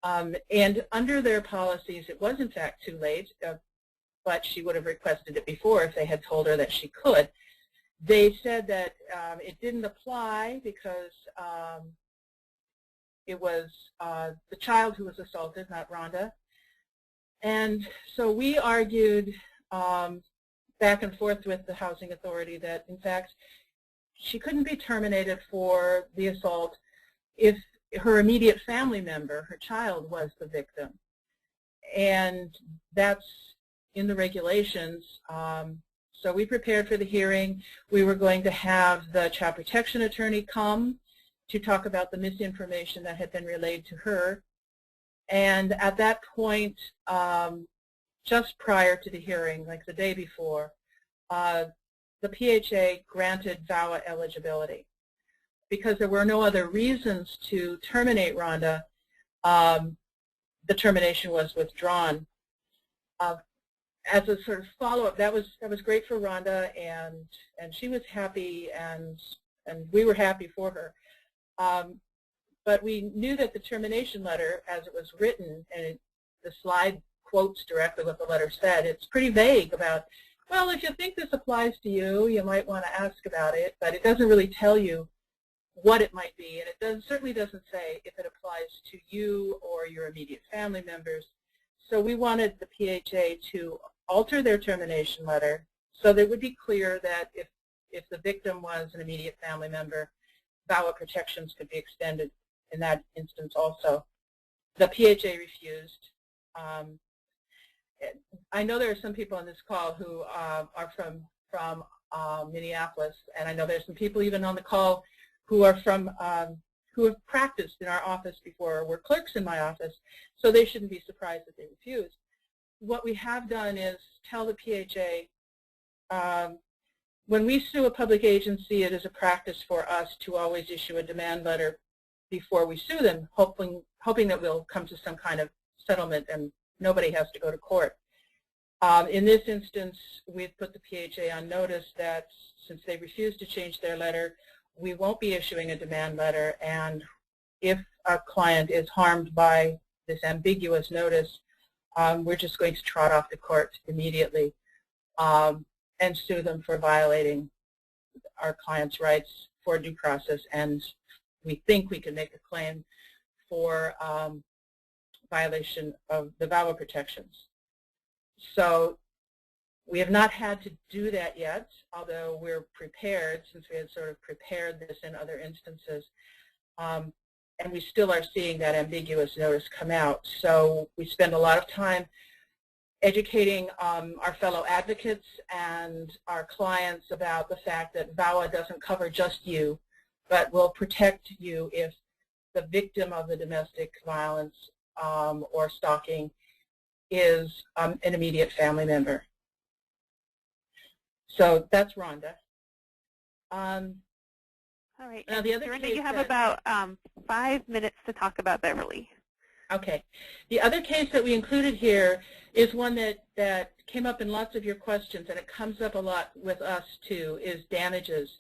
[SPEAKER 3] And under their policies, it was in fact too late, but she would have requested it before if they had told her that she could. They said that it didn't apply because it was the child who was assaulted, not Rhonda. And so we argued back and forth with the housing authority that, in fact, she couldn't be terminated for the assault if her immediate family member, her child, was the victim. And that's in the regulations. So we prepared for the hearing. We were going to have the child protection attorney come to talk about the misinformation that had been relayed to her. And at that point, just prior to the hearing, like the day before, the PHA granted VAWA eligibility. Because there were no other reasons to terminate Rhonda, the termination was withdrawn. As a sort of follow-up, that was great for Rhonda, and she was happy, and we were happy for her. But we knew that the termination letter, as it was written, and the slide quotes directly what the letter said, it's pretty vague about, well, if you think this applies to you, you might want to ask about it, but it doesn't really tell you what it might be, and it certainly doesn't say if it applies to you or your immediate family members. So we wanted the PHA to alter their termination letter so that it would be clear that if the victim was an immediate family member, VAWA protections could be extended in that instance also. The PHA refused. I know there are some people on this call who are from Minneapolis, and I know there's some people even on the call who are from who have practiced in our office before, were clerks in my office, so they shouldn't be surprised that they refuse. What we have done is tell the PHA, when we sue a public agency, it is a practice for us to always issue a demand letter before we sue them, hoping that we'll come to some kind of settlement and nobody has to go to court. In this instance, we've put the PHA on notice that since they refused to change their letter, we won't be issuing a demand letter, and if a client is harmed by this ambiguous notice, we're just going to trot off to court immediately and sue them for violating our client's rights for due process, and we think we can make a claim for violation of the VAWA protections. So we have not had to do that yet, although we're prepared, since we had sort of prepared this in other instances. And we still are seeing that ambiguous notice come out. So we spend a lot of time educating our fellow advocates and our clients about the fact that VAWA doesn't cover just you, but will protect you if the victim of the domestic violence or stalking is an immediate family member. So that's Rhonda.
[SPEAKER 1] All right.
[SPEAKER 3] Now the other
[SPEAKER 1] Rhonda,
[SPEAKER 3] case
[SPEAKER 1] you have about 5 minutes to talk about Beverly.
[SPEAKER 3] Okay. The other case that we included here is one that came up in lots of your questions, and it comes up a lot with us too, is damages.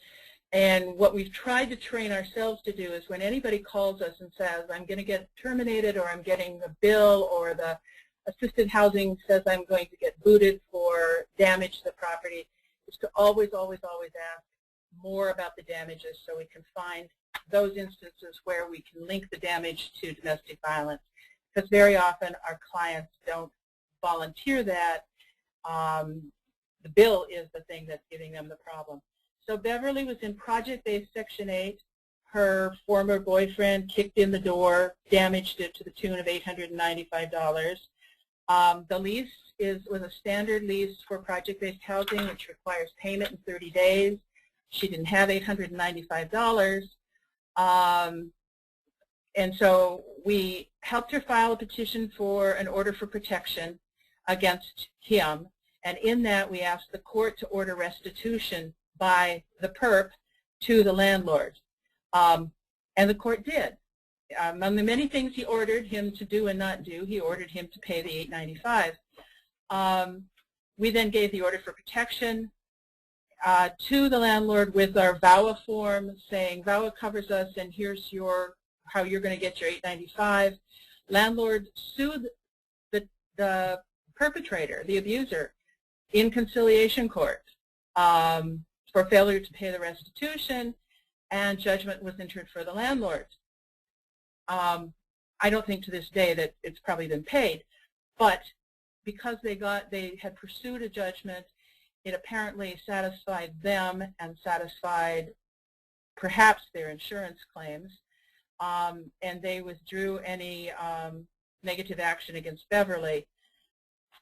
[SPEAKER 3] And what we've tried to train ourselves to do is when anybody calls us and says, I'm going to get terminated, or I'm getting the bill, or the assisted housing says I'm going to get booted for damage to the property, is to always, always, always ask more about the damages so we can find those instances where we can link the damage to domestic violence. Because very often our clients don't volunteer that. The bill is the thing that's giving them the problem. So Beverly was in project-based Section 8. Her former boyfriend kicked in the door, damaged it to the tune of $895. The lease was a standard lease for project-based housing, which requires payment in 30 days. She didn't have $895. And so we helped her file a petition for an order for protection against him. And in that, we asked the court to order restitution by the perp to the landlord. And the court did. Among the many things he ordered him to do and not do, he ordered him to pay the $895. We then gave the order for protection to the landlord with our VAWA form saying VAWA covers us and here's how you're going to get your $895. Landlord sued the perpetrator, the abuser, in conciliation court for failure to pay the restitution, and judgment was entered for the landlord. I don't think to this day that it's probably been paid, but because they had pursued a judgment, it apparently satisfied them and satisfied perhaps their insurance claims, and they withdrew any negative action against Beverly.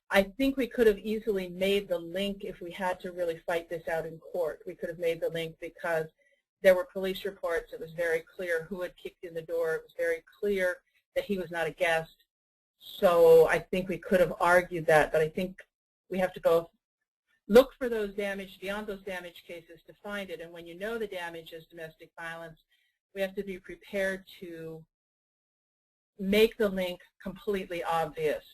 [SPEAKER 3] I think we could have easily made the link if we had to really fight this out in court. We could have made the link because there were police reports. It was very clear who had kicked in the door. It was very clear that he was not a guest. So I think we could have argued that, but I think we have to go look for those damage, beyond those damage cases, to find it. And when you know the damage is domestic violence, we have to be prepared to make the link completely obvious.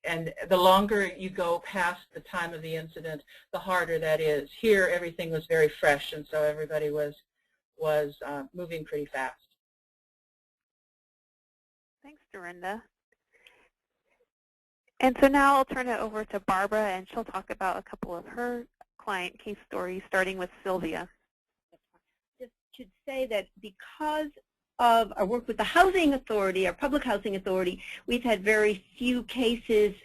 [SPEAKER 3] And the longer you go past the time of the incident, the harder that is. Here, everything was very fresh, and so everybody was moving pretty fast.
[SPEAKER 1] Thanks, Dorinda. And so now I'll turn it over to Barbara, and she'll talk about a couple of her client case stories, starting with Silvia.
[SPEAKER 2] Just should say that because of our work with the housing authority, our public housing authority, we've had very few cases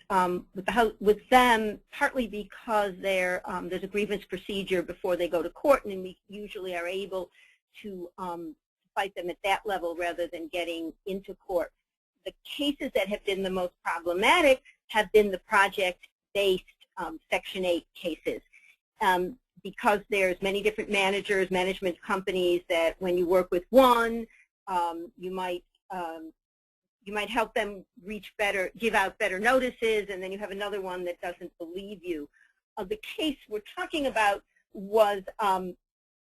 [SPEAKER 2] with them, partly because there's a grievance procedure before they go to court, and we usually are able to fight them at that level rather than getting into court. the cases that have been the most problematic have been the project-based Section 8 cases. Because there's many different managers, management companies, that when you work with one, you might help them reach better, give out better notices, and then you have another one that doesn't believe you. The case we're talking about was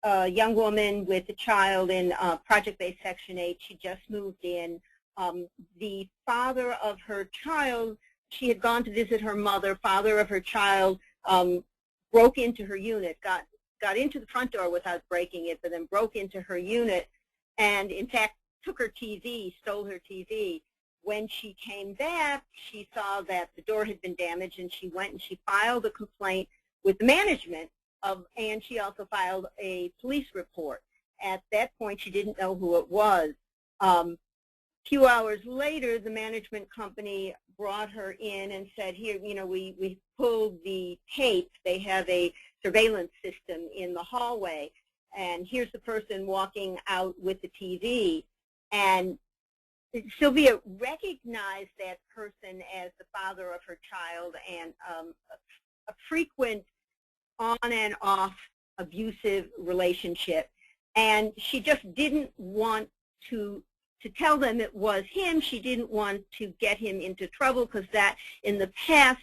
[SPEAKER 2] a young woman with a child in project-based Section 8. She just moved in. The father of her child, she had gone to visit her mother. Father of her child broke into her unit, got into the front door without breaking it, but then broke into her unit and, in fact, took her TV, stole her TV. When she came back, she saw that the door had been damaged, and she went and she filed a complaint with the management, and she also filed a police report. At that point, she didn't know who it was. A few hours later, the management company brought her in and said, here, you know, we pulled the tape. They have a surveillance system in the hallway, and here's the person walking out with the TV. And Silvia recognized that person as the father of her child, and a frequent on and off abusive relationship. And she just didn't want to tell them it was him. She didn't want to get him into trouble, because that in the past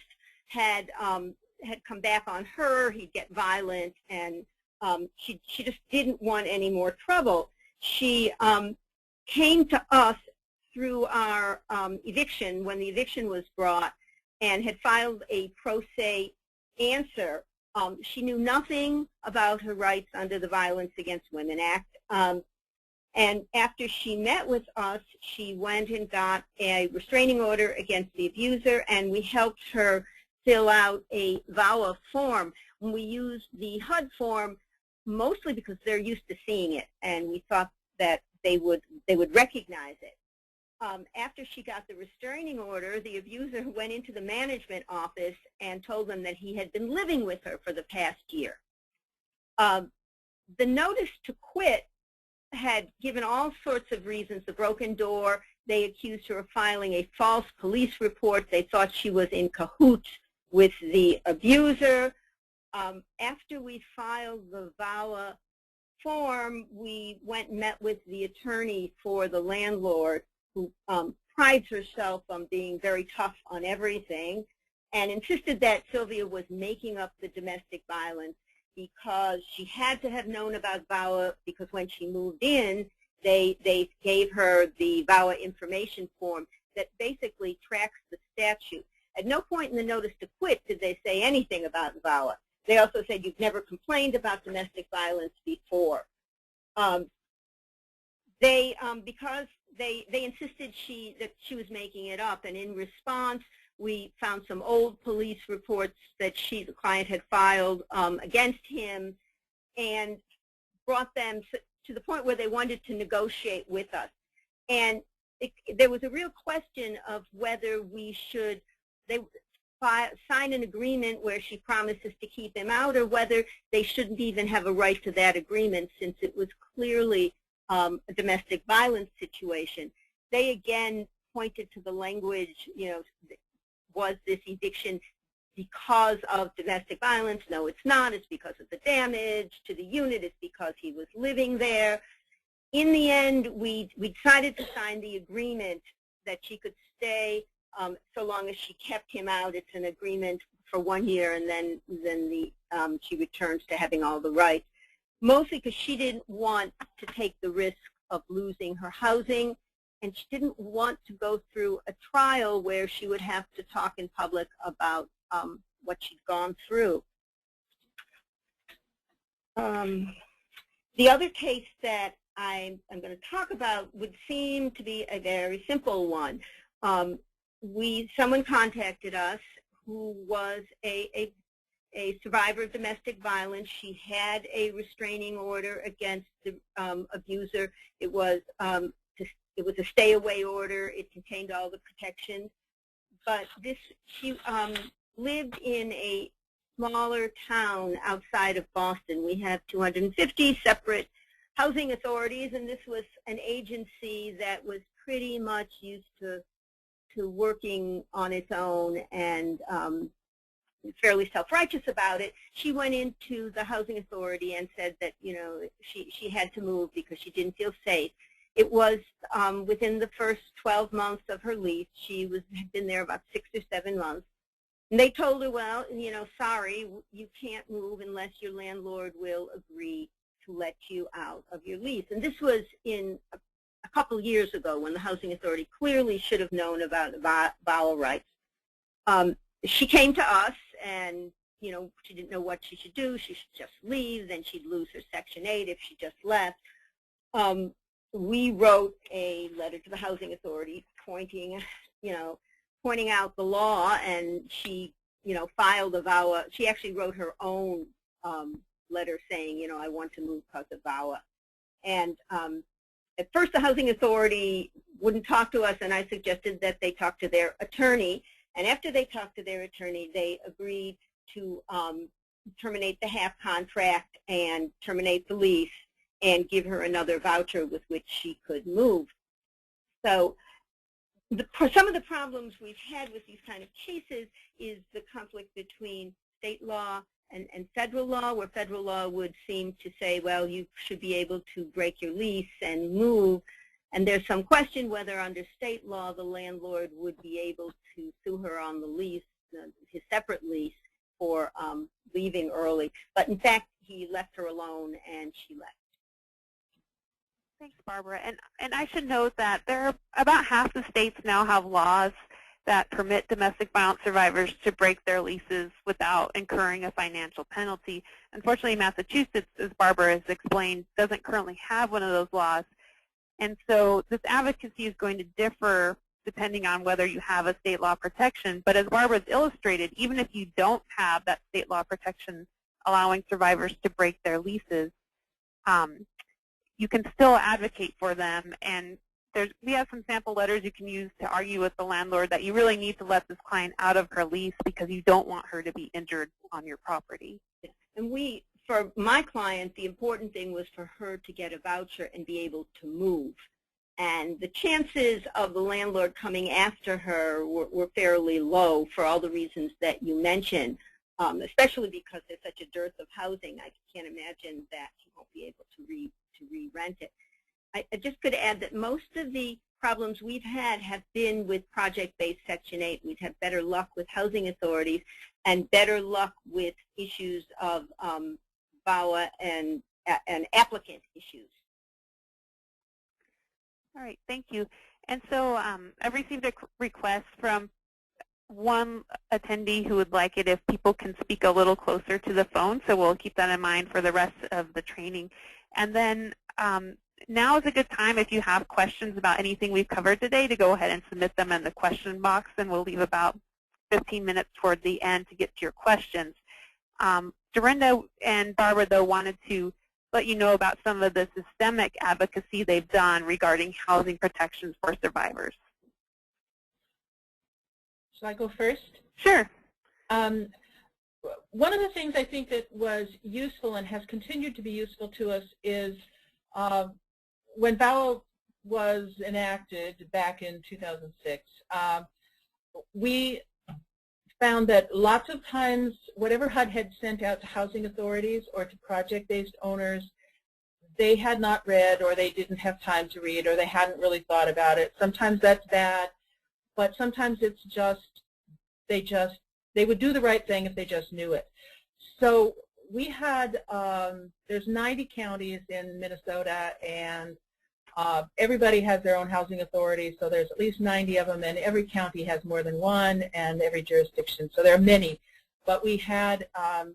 [SPEAKER 2] had come back on her. He'd get violent, and she just didn't want any more trouble. She came to us through our eviction, when the eviction was brought, and had filed a pro se answer. She knew nothing about her rights under the Violence Against Women Act. And after she met with us, she went and got a restraining order against the abuser, and we helped her fill out a VAWA form. And we used the HUD form mostly because they're used to seeing it, and we thought that they would recognize it. After she got the restraining order, the abuser went into the management office and told them that he had been living with her for the past year. The notice to quit had given all sorts of reasons. The broken door, they accused her of filing a false police report. They thought she was in cahoots with the abuser. After we filed the VAWA form, we went and met with the attorney for the landlord, who prides herself on being very tough on everything, and insisted that Silvia was making up the domestic violence because she had to have known about VAWA, because when she moved in, they gave her the VAWA information form that basically tracks the statute. At no point in the notice to quit did they say anything about VAWA. They also said, you've never complained about domestic violence before. Because they insisted that she was making it up, and in response, we found some old police reports that the client had filed against him, and brought them to the point where they wanted to negotiate with us. And there was a real question of whether we should sign an agreement where she promises to keep him out, or whether they shouldn't even have a right to that agreement, since it was clearly a domestic violence situation. They again pointed to the language, you know, was this eviction because of domestic violence? No, it's not. It's because of the damage to the unit. It's because he was living there. In the end, we decided to sign the agreement that she could stay so long as she kept him out. It's an agreement for 1 year, and then she returns to having all the rights, mostly because she didn't want to take the risk of losing her housing, and she didn't want to go through a trial where she would have to talk in public about what she'd gone through. The other case that I'm going to talk about would seem to be a very simple one. Someone contacted us who was a survivor of domestic violence. She had a restraining order against the abuser. It was a stay-away order. It contained all the protections. But she lived in a smaller town outside of Boston. We have 250 separate housing authorities, and this was an agency that was pretty much used to to working on its own and fairly self-righteous about it, she went into the housing authority and said that, you know, she had to move because she didn't feel safe. It was within the first 12 months of her lease. She had been there about 6 or 7 months. And they told her, well, you know, sorry, you can't move unless your landlord will agree to let you out of your lease. And this was in a couple years ago when the housing authority clearly should have known about VAWA rights. She came to us and, you know, she didn't know what she should do. She should just leave, then she'd lose her Section 8 if she just left. We wrote a letter to the housing authority pointing out the law, and she, you know, filed a VAWA. She actually wrote her own letter saying, you know, I want to move because of VAWA. And at first the housing authority wouldn't talk to us, and I suggested that they talk to their attorney. And after they talked to their attorney, they agreed to terminate the half contract and terminate the lease and give her another voucher with which she could move. So some of the problems we've had with these kind of cases is the conflict between state law and federal law, where federal law would seem to say, well, you should be able to break your lease and move. And there's some question whether under state law the landlord would be able to sue her on the lease, his separate lease, for leaving early. But in fact, he left her alone and she left.
[SPEAKER 1] Thanks, Barbara. And I should note that there are about half the states now have laws that permit domestic violence survivors to break their leases without incurring a financial penalty. Unfortunately, Massachusetts, as Barbara has explained, doesn't currently have one of those laws. And so this advocacy is going to differ depending on whether you have a state law protection. But as Barbara has illustrated, even if you don't have that state law protection allowing survivors to break their leases, you can still advocate for them. And we have some sample letters you can use to argue with the landlord that you really need to let this client out of her lease because you don't want her to be injured on your property.
[SPEAKER 2] And for my client, the important thing was for her to get a voucher and be able to move. And the chances of the landlord coming after her were fairly low for all the reasons that you mentioned, especially because there's such a dearth of housing. I can't imagine that he won't be able to re-rent it. I just could add that most of the problems we've had have been with project-based Section 8. We've had better luck with housing authorities and better luck with issues of VAWA and applicant issues.
[SPEAKER 1] All right, thank you. And so I've received a request from one attendee who would like it if people can speak a little closer to the phone, so we'll keep that in mind for the rest of the training. And then now is a good time if you have questions about anything we've covered today to go ahead and submit them in the question box, and we'll leave about 15 minutes toward the end to get to your questions. Dorinda and Barbara, though, wanted to let you know about some of the systemic advocacy they've done regarding housing protections for survivors.
[SPEAKER 3] Shall I go first?
[SPEAKER 1] Sure.
[SPEAKER 3] One of the things I think that was useful and has continued to be useful to us is when VAWA was enacted back in 2006, we found that lots of times whatever HUD had sent out to housing authorities or to project-based owners, they had not read, or they didn't have time to read, or they hadn't really thought about it. Sometimes that's bad, but sometimes it's just they would do the right thing if they just knew it. So we had, there's 90 counties in Minnesota, and everybody has their own housing authority, so there's at least 90 of them, and every county has more than one, and every jurisdiction, so there are many. But we had a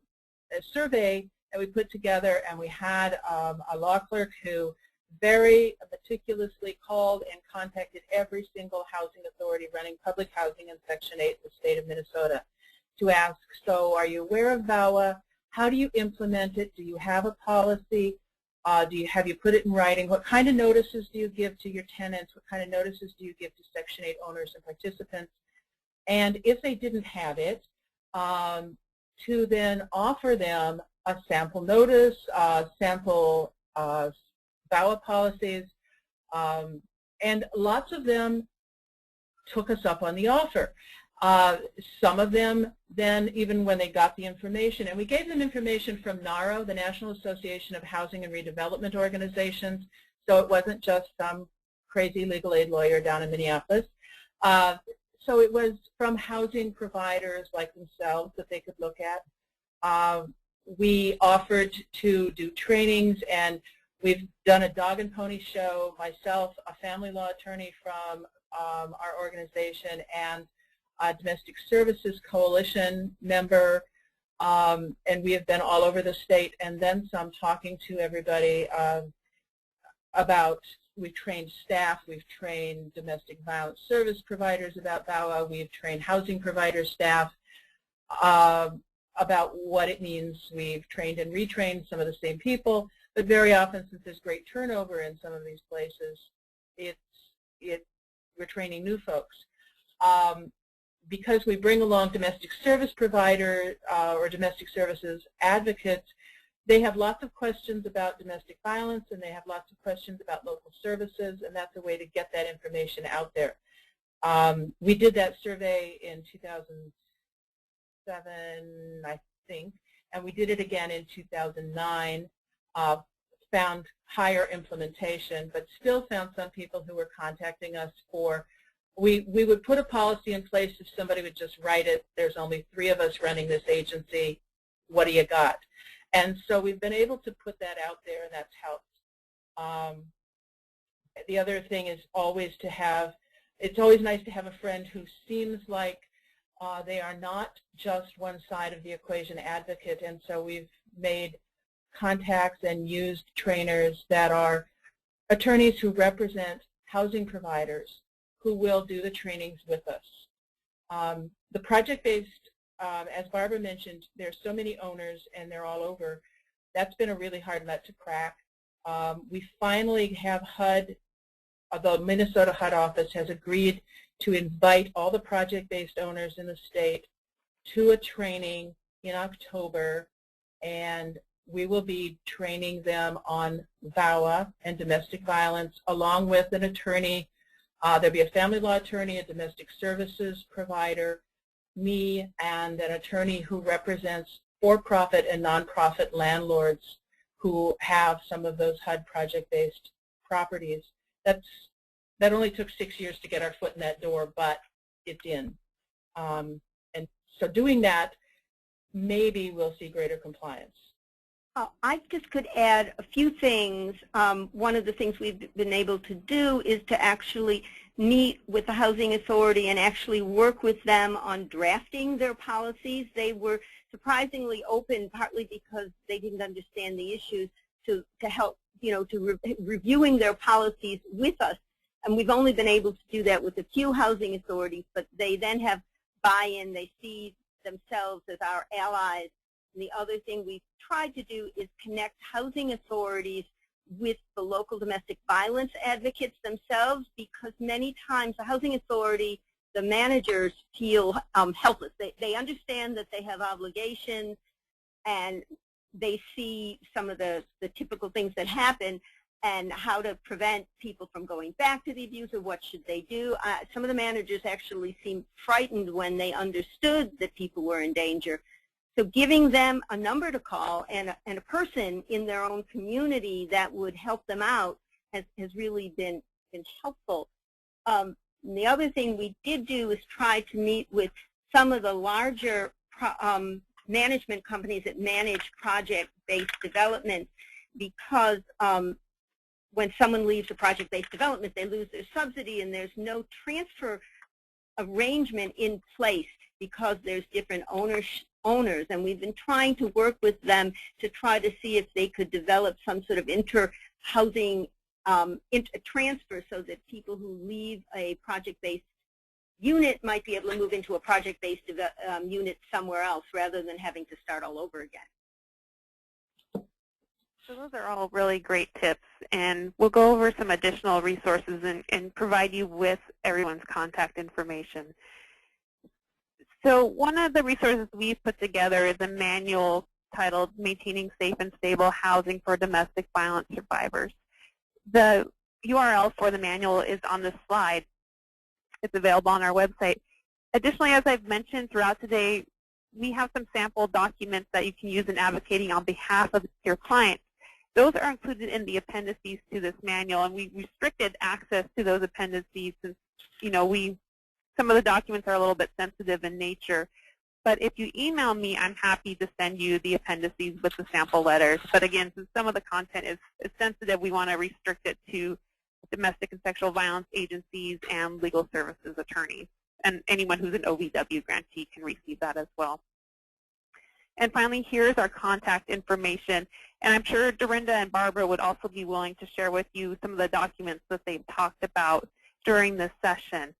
[SPEAKER 3] survey that we put together, and we had a law clerk who very meticulously called and contacted every single housing authority running public housing in Section 8 in the state of Minnesota to ask, so are you aware of VAWA? How do you implement it? Do you have a policy? Have you put it in writing? What kind of notices do you give to your tenants? What kind of notices do you give to Section 8 owners and participants? And if they didn't have it, to then offer them a sample notice, sample VAWA policies, and lots of them took us up on the offer. Some of them then, even when they got the information, and we gave them information from NARO, the National Association of Housing and Redevelopment Organizations, so it wasn't just some crazy legal aid lawyer down in Minneapolis. So it was from housing providers like themselves that they could look at. We offered to do trainings, and we've done a dog and pony show, myself, a family law attorney from our organization, and a domestic services coalition member, and we have been all over the state and then some, talking to everybody about, we've trained staff, we've trained domestic violence service providers about VAWA, we've trained housing provider staff about what it means. We've trained and retrained some of the same people, but very often, since there's great turnover in some of these places, we're training new folks. Because we bring along domestic service providers or domestic services advocates, they have lots of questions about domestic violence, and they have lots of questions about local services, and that's a way to get that information out there. We did that survey in 2007, I think, and we did it again in 2009, found higher implementation, but still found some people who were contacting us for, we would put a policy in place if somebody would just write it, there's only 3 of us running this agency, what do you got? And so we've been able to put that out there, and that's helped. The other thing is always to have, it's always nice to have a friend who seems like they are not just one side of the equation advocate, and so we've made contacts and used trainers that are attorneys who represent housing providers who will do the trainings with us. The project-based, as Barbara mentioned, there's so many owners and they're all over. That's been a really hard nut to crack. We finally have HUD, the Minnesota HUD office has agreed to invite all the project-based owners in the state to a training in October, and we will be training them on VAWA and domestic violence, along with an attorney. There'll be a family law attorney, a domestic services provider, me, and an attorney who represents for-profit and nonprofit landlords who have some of those HUD project-based properties. That only took 6 years to get our foot in that door, but it's in. And so doing that, maybe we'll see greater compliance.
[SPEAKER 2] I just could add a few things. One of the things we've been able to do is to actually meet with the Housing Authority and actually work with them on drafting their policies. They were surprisingly open, partly because they didn't understand the issues, to help, reviewing their policies with us. And we've only been able to do that with a few housing authorities, but they then have buy-in. They see themselves as our allies. And the other thing we've tried to do is connect housing authorities with the local domestic violence advocates themselves, because many times the housing authority, the managers feel helpless. They understand that they have obligations, and they see some of the typical things that happen and how to prevent people from going back to the abuser. What should they do? Some of the managers actually seemed frightened when they understood that people were in danger. So giving them a number to call and a person in their own community that would help them out has really been helpful. The other thing we did do is try to meet with some of the larger management companies that manage project-based development, because when someone leaves a project-based development, they lose their subsidy, and there's no transfer arrangement in place because there's different owners, and we've been trying to work with them to try to see if they could develop some sort of inter-housing transfer, so that people who leave a project-based unit might be able to move into a project-based unit somewhere else, rather than having to start all over again.
[SPEAKER 1] So those are all really great tips, and we'll go over some additional resources and provide you with everyone's contact information. So one of the resources we've put together is a manual titled Maintaining Safe and Stable Housing for Domestic Violence Survivors. The URL for the manual is on this slide, It's available on our website. Additionally, as I've mentioned throughout today, we have some sample documents that you can use in advocating on behalf of your clients. Those are included in the appendices to this manual, and we restricted access to those appendices since, some of the documents are a little bit sensitive in nature. But if you email me, I'm happy to send you the appendices with the sample letters. But again, since some of the content is sensitive, we want to restrict it to domestic and sexual violence agencies and legal services attorneys. And anyone who's an OVW grantee can receive that as well. And finally, here's our contact information. And I'm sure Dorinda and Barbara would also be willing to share with you some of the documents that they've talked about during this session.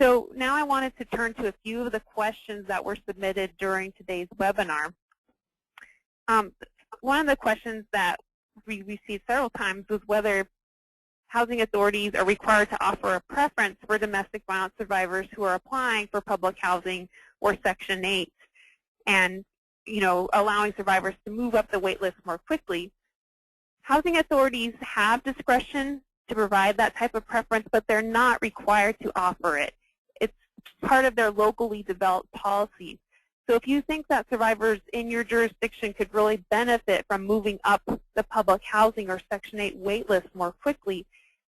[SPEAKER 1] So now I wanted to turn to a few of the questions that were submitted during today's webinar. One of the questions that we received several times was whether housing authorities are required to offer a preference for domestic violence survivors who are applying for public housing or Section 8 and allowing survivors to move up the wait list more quickly. Housing authorities have discretion to provide that type of preference, but they're not required to offer it. It's part of their locally developed policies. So if you think that survivors in your jurisdiction could really benefit from moving up the public housing or Section 8 wait list more quickly,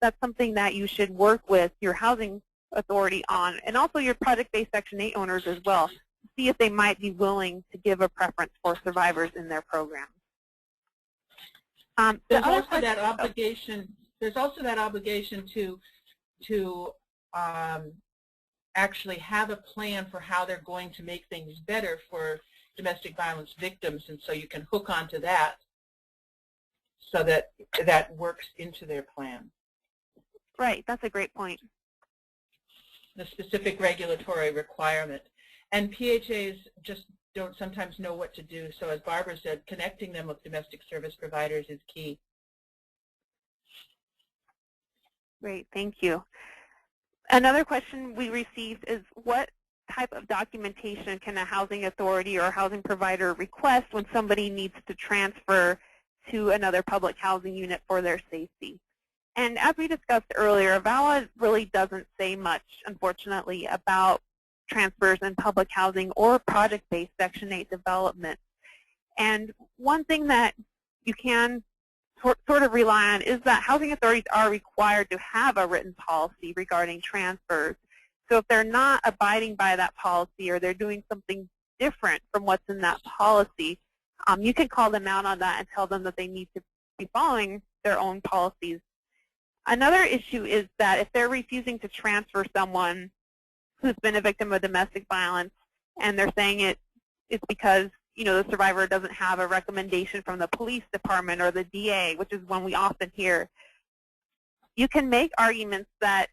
[SPEAKER 1] that's something that you should work with your housing authority on, and also your project-based Section 8 owners as well, to see if they might be willing to give a preference for survivors in their program.
[SPEAKER 3] There's also that obligation. There's also that obligation to actually have a plan for how they're going to make things better for domestic violence victims, and so you can hook onto that so that that works into their plan.
[SPEAKER 1] Right, that's a great point.
[SPEAKER 3] The specific regulatory requirement. And PHAs just don't sometimes know what to do, so as Barbara said, connecting them with domestic service providers is key.
[SPEAKER 1] Great, thank you. Another question we received is, what type of documentation can a housing authority or a housing provider request when somebody needs to transfer to another public housing unit for their safety? And as we discussed earlier, VAWA really doesn't say much, unfortunately, about transfers in public housing or project-based Section 8 development. And one thing that you can sort of rely on is that housing authorities are required to have a written policy regarding transfers. So if they're not abiding by that policy or they're doing something different from what's in that policy, you can call them out on that and tell them that they need to be following their own policies. Another issue is that if they're refusing to transfer someone who's been a victim of domestic violence and they're saying it's because the survivor doesn't have a recommendation from the police department or the DA, which is one we often hear, you can make arguments that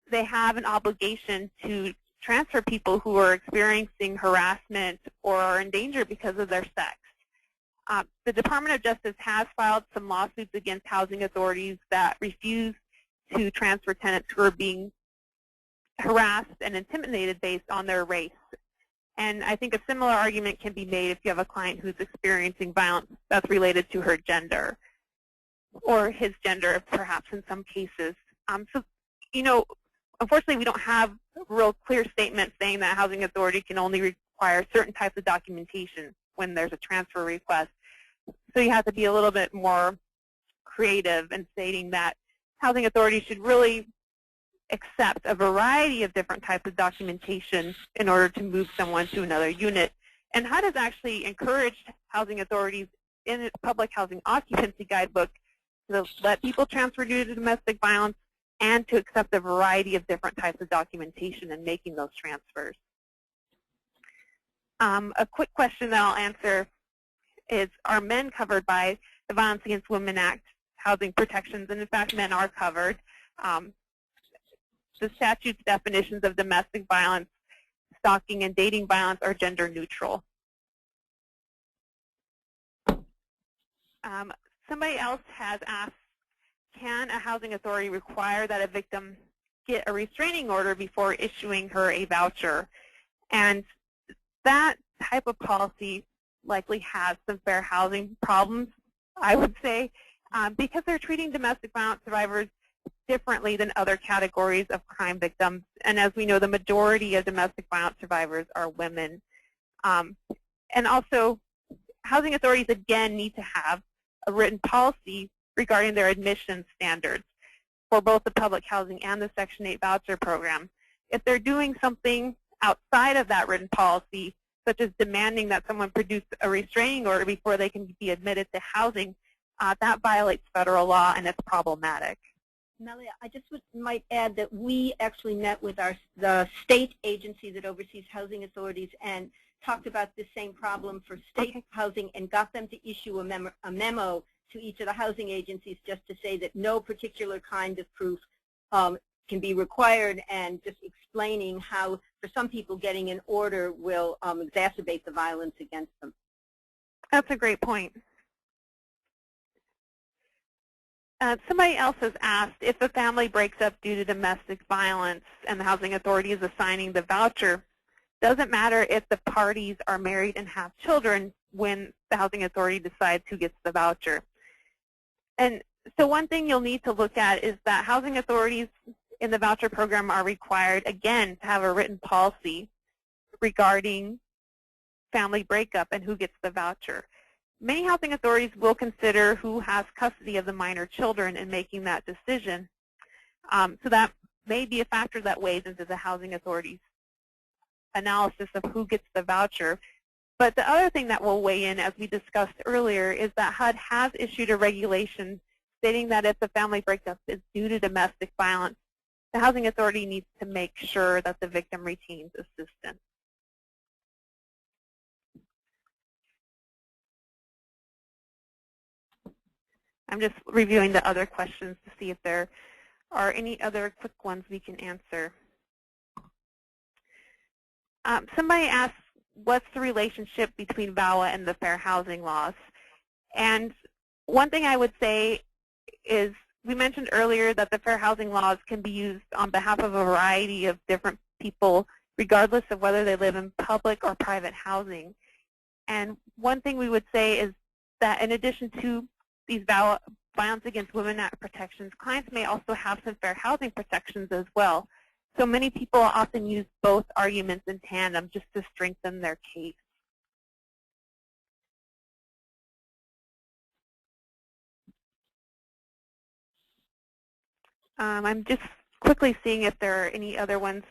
[SPEAKER 1] they have an obligation to transfer people who are experiencing harassment or are in danger because of their sex. The Department of Justice has filed some lawsuits against housing authorities that refuse to transfer tenants who are being harassed and intimidated based on their race. And I think a similar argument can be made if you have a client who's experiencing violence that's related to her gender or his gender, perhaps in some cases. So, unfortunately, we don't have a real clear statement saying that a housing authority can only require certain types of documentation when there's a transfer request. So you have to be a little bit more creative in stating that housing authorities should really accept a variety of different types of documentation in order to move someone to another unit. And HUD has actually encouraged housing authorities in its public housing occupancy guidebook to let people transfer due to domestic violence and to accept a variety of different types of documentation in making those transfers. A quick question that I'll answer is, are men covered by the Violence Against Women Act housing protections? And in fact, men are covered. The statute's definitions of domestic violence, stalking, and dating violence are gender neutral. Somebody else has asked, can a housing authority require that a victim get a restraining order before issuing her a voucher? And that type of policy likely has some fair housing problems, I would say, because they're treating domestic violence survivors differently than other categories of crime victims. And as we know, the majority of domestic violence survivors are women. And also, housing authorities, again, need to have a written policy regarding their admission standards for both the public housing and the Section 8 voucher program. If they're doing something outside of that written policy, such as demanding that someone produce a restraining order before they can be admitted to housing, that violates federal law and it's problematic.
[SPEAKER 2] Melia, I just might add that we actually met with the state agency that oversees housing authorities and talked about this same problem for state housing and got them to issue a memo to each of the housing agencies just to say that no particular kind of proof can be required, and just explaining how, for some people, getting an order will exacerbate the violence against them.
[SPEAKER 1] That's a great point. Somebody else has asked, if a family breaks up due to domestic violence and the housing authority is assigning the voucher, doesn't matter if the parties are married and have children when the housing authority decides who gets the voucher. And so one thing you'll need to look at is that housing authorities in the voucher program are required, again, to have a written policy regarding family breakup and who gets the voucher. Many housing authorities will consider who has custody of the minor children in making that decision. So that may be a factor that weighs into the housing authority's analysis of who gets the voucher. But the other thing that will weigh in, as we discussed earlier, is that HUD has issued a regulation stating that if the family breakup is due to domestic violence, the housing authority needs to make sure that the victim retains assistance. I'm just reviewing the other questions to see if there are any other quick ones we can answer. Somebody asked, what's the relationship between VAWA and the fair housing laws? And one thing I would say is, we mentioned earlier that the fair housing laws can be used on behalf of a variety of different people, regardless of whether they live in public or private housing. And one thing we would say is that in addition to these VAWA, Violence Against Women Act protections, clients may also have some fair housing protections as well. So many people often use both arguments in tandem just to strengthen their case. I'm just quickly seeing if there are any other ones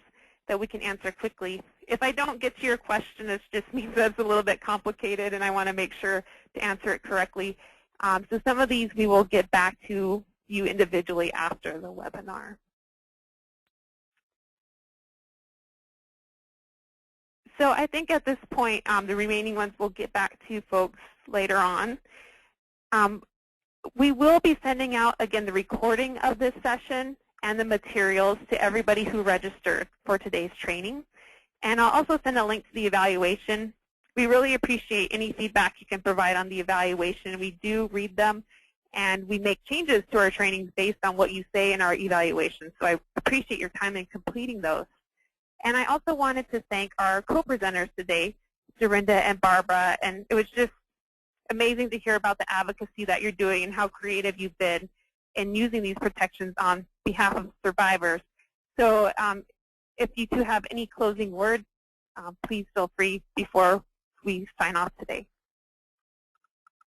[SPEAKER 1] that we can answer quickly. If I don't get to your question, it just means that it's a little bit complicated and I want to make sure to answer it correctly. So some of these we will get back to you individually after the webinar. So I think at this point, the remaining ones we'll get back to folks later on. We will be sending out, again, the recording of this session and the materials to everybody who registered for today's training. And I'll also send a link to the evaluation. We really appreciate any feedback you can provide on the evaluation. We do read them, and we make changes to our trainings based on what you say in our evaluation. So I appreciate your time in completing those. And I also wanted to thank our co-presenters today, Dorinda and Barbara, and it was just amazing to hear about the advocacy that you're doing and how creative you've been in using these protections on behalf of survivors. So if you two have any closing words, please feel free before we sign off today.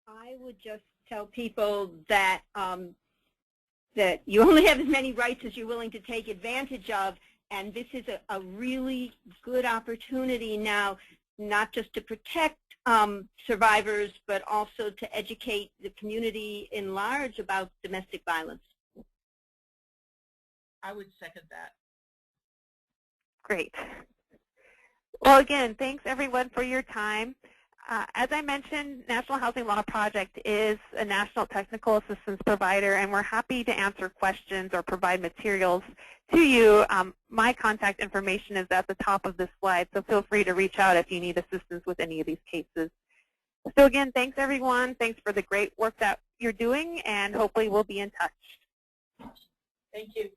[SPEAKER 2] I would just tell people that that you only have as many rights as you're willing to take advantage of, and this is a really good opportunity now, not just to protect survivors, but also to educate the community in large about domestic violence.
[SPEAKER 3] I would second that.
[SPEAKER 1] Great. Well, again, thanks everyone for your time. As I mentioned, National Housing Law Project is a national technical assistance provider, and we're happy to answer questions or provide materials to you. My contact information is at the top of this slide, so feel free to reach out if you need assistance with any of these cases. So again, thanks everyone. Thanks for the great work that you're doing, and hopefully we'll be in touch.
[SPEAKER 3] Thank you.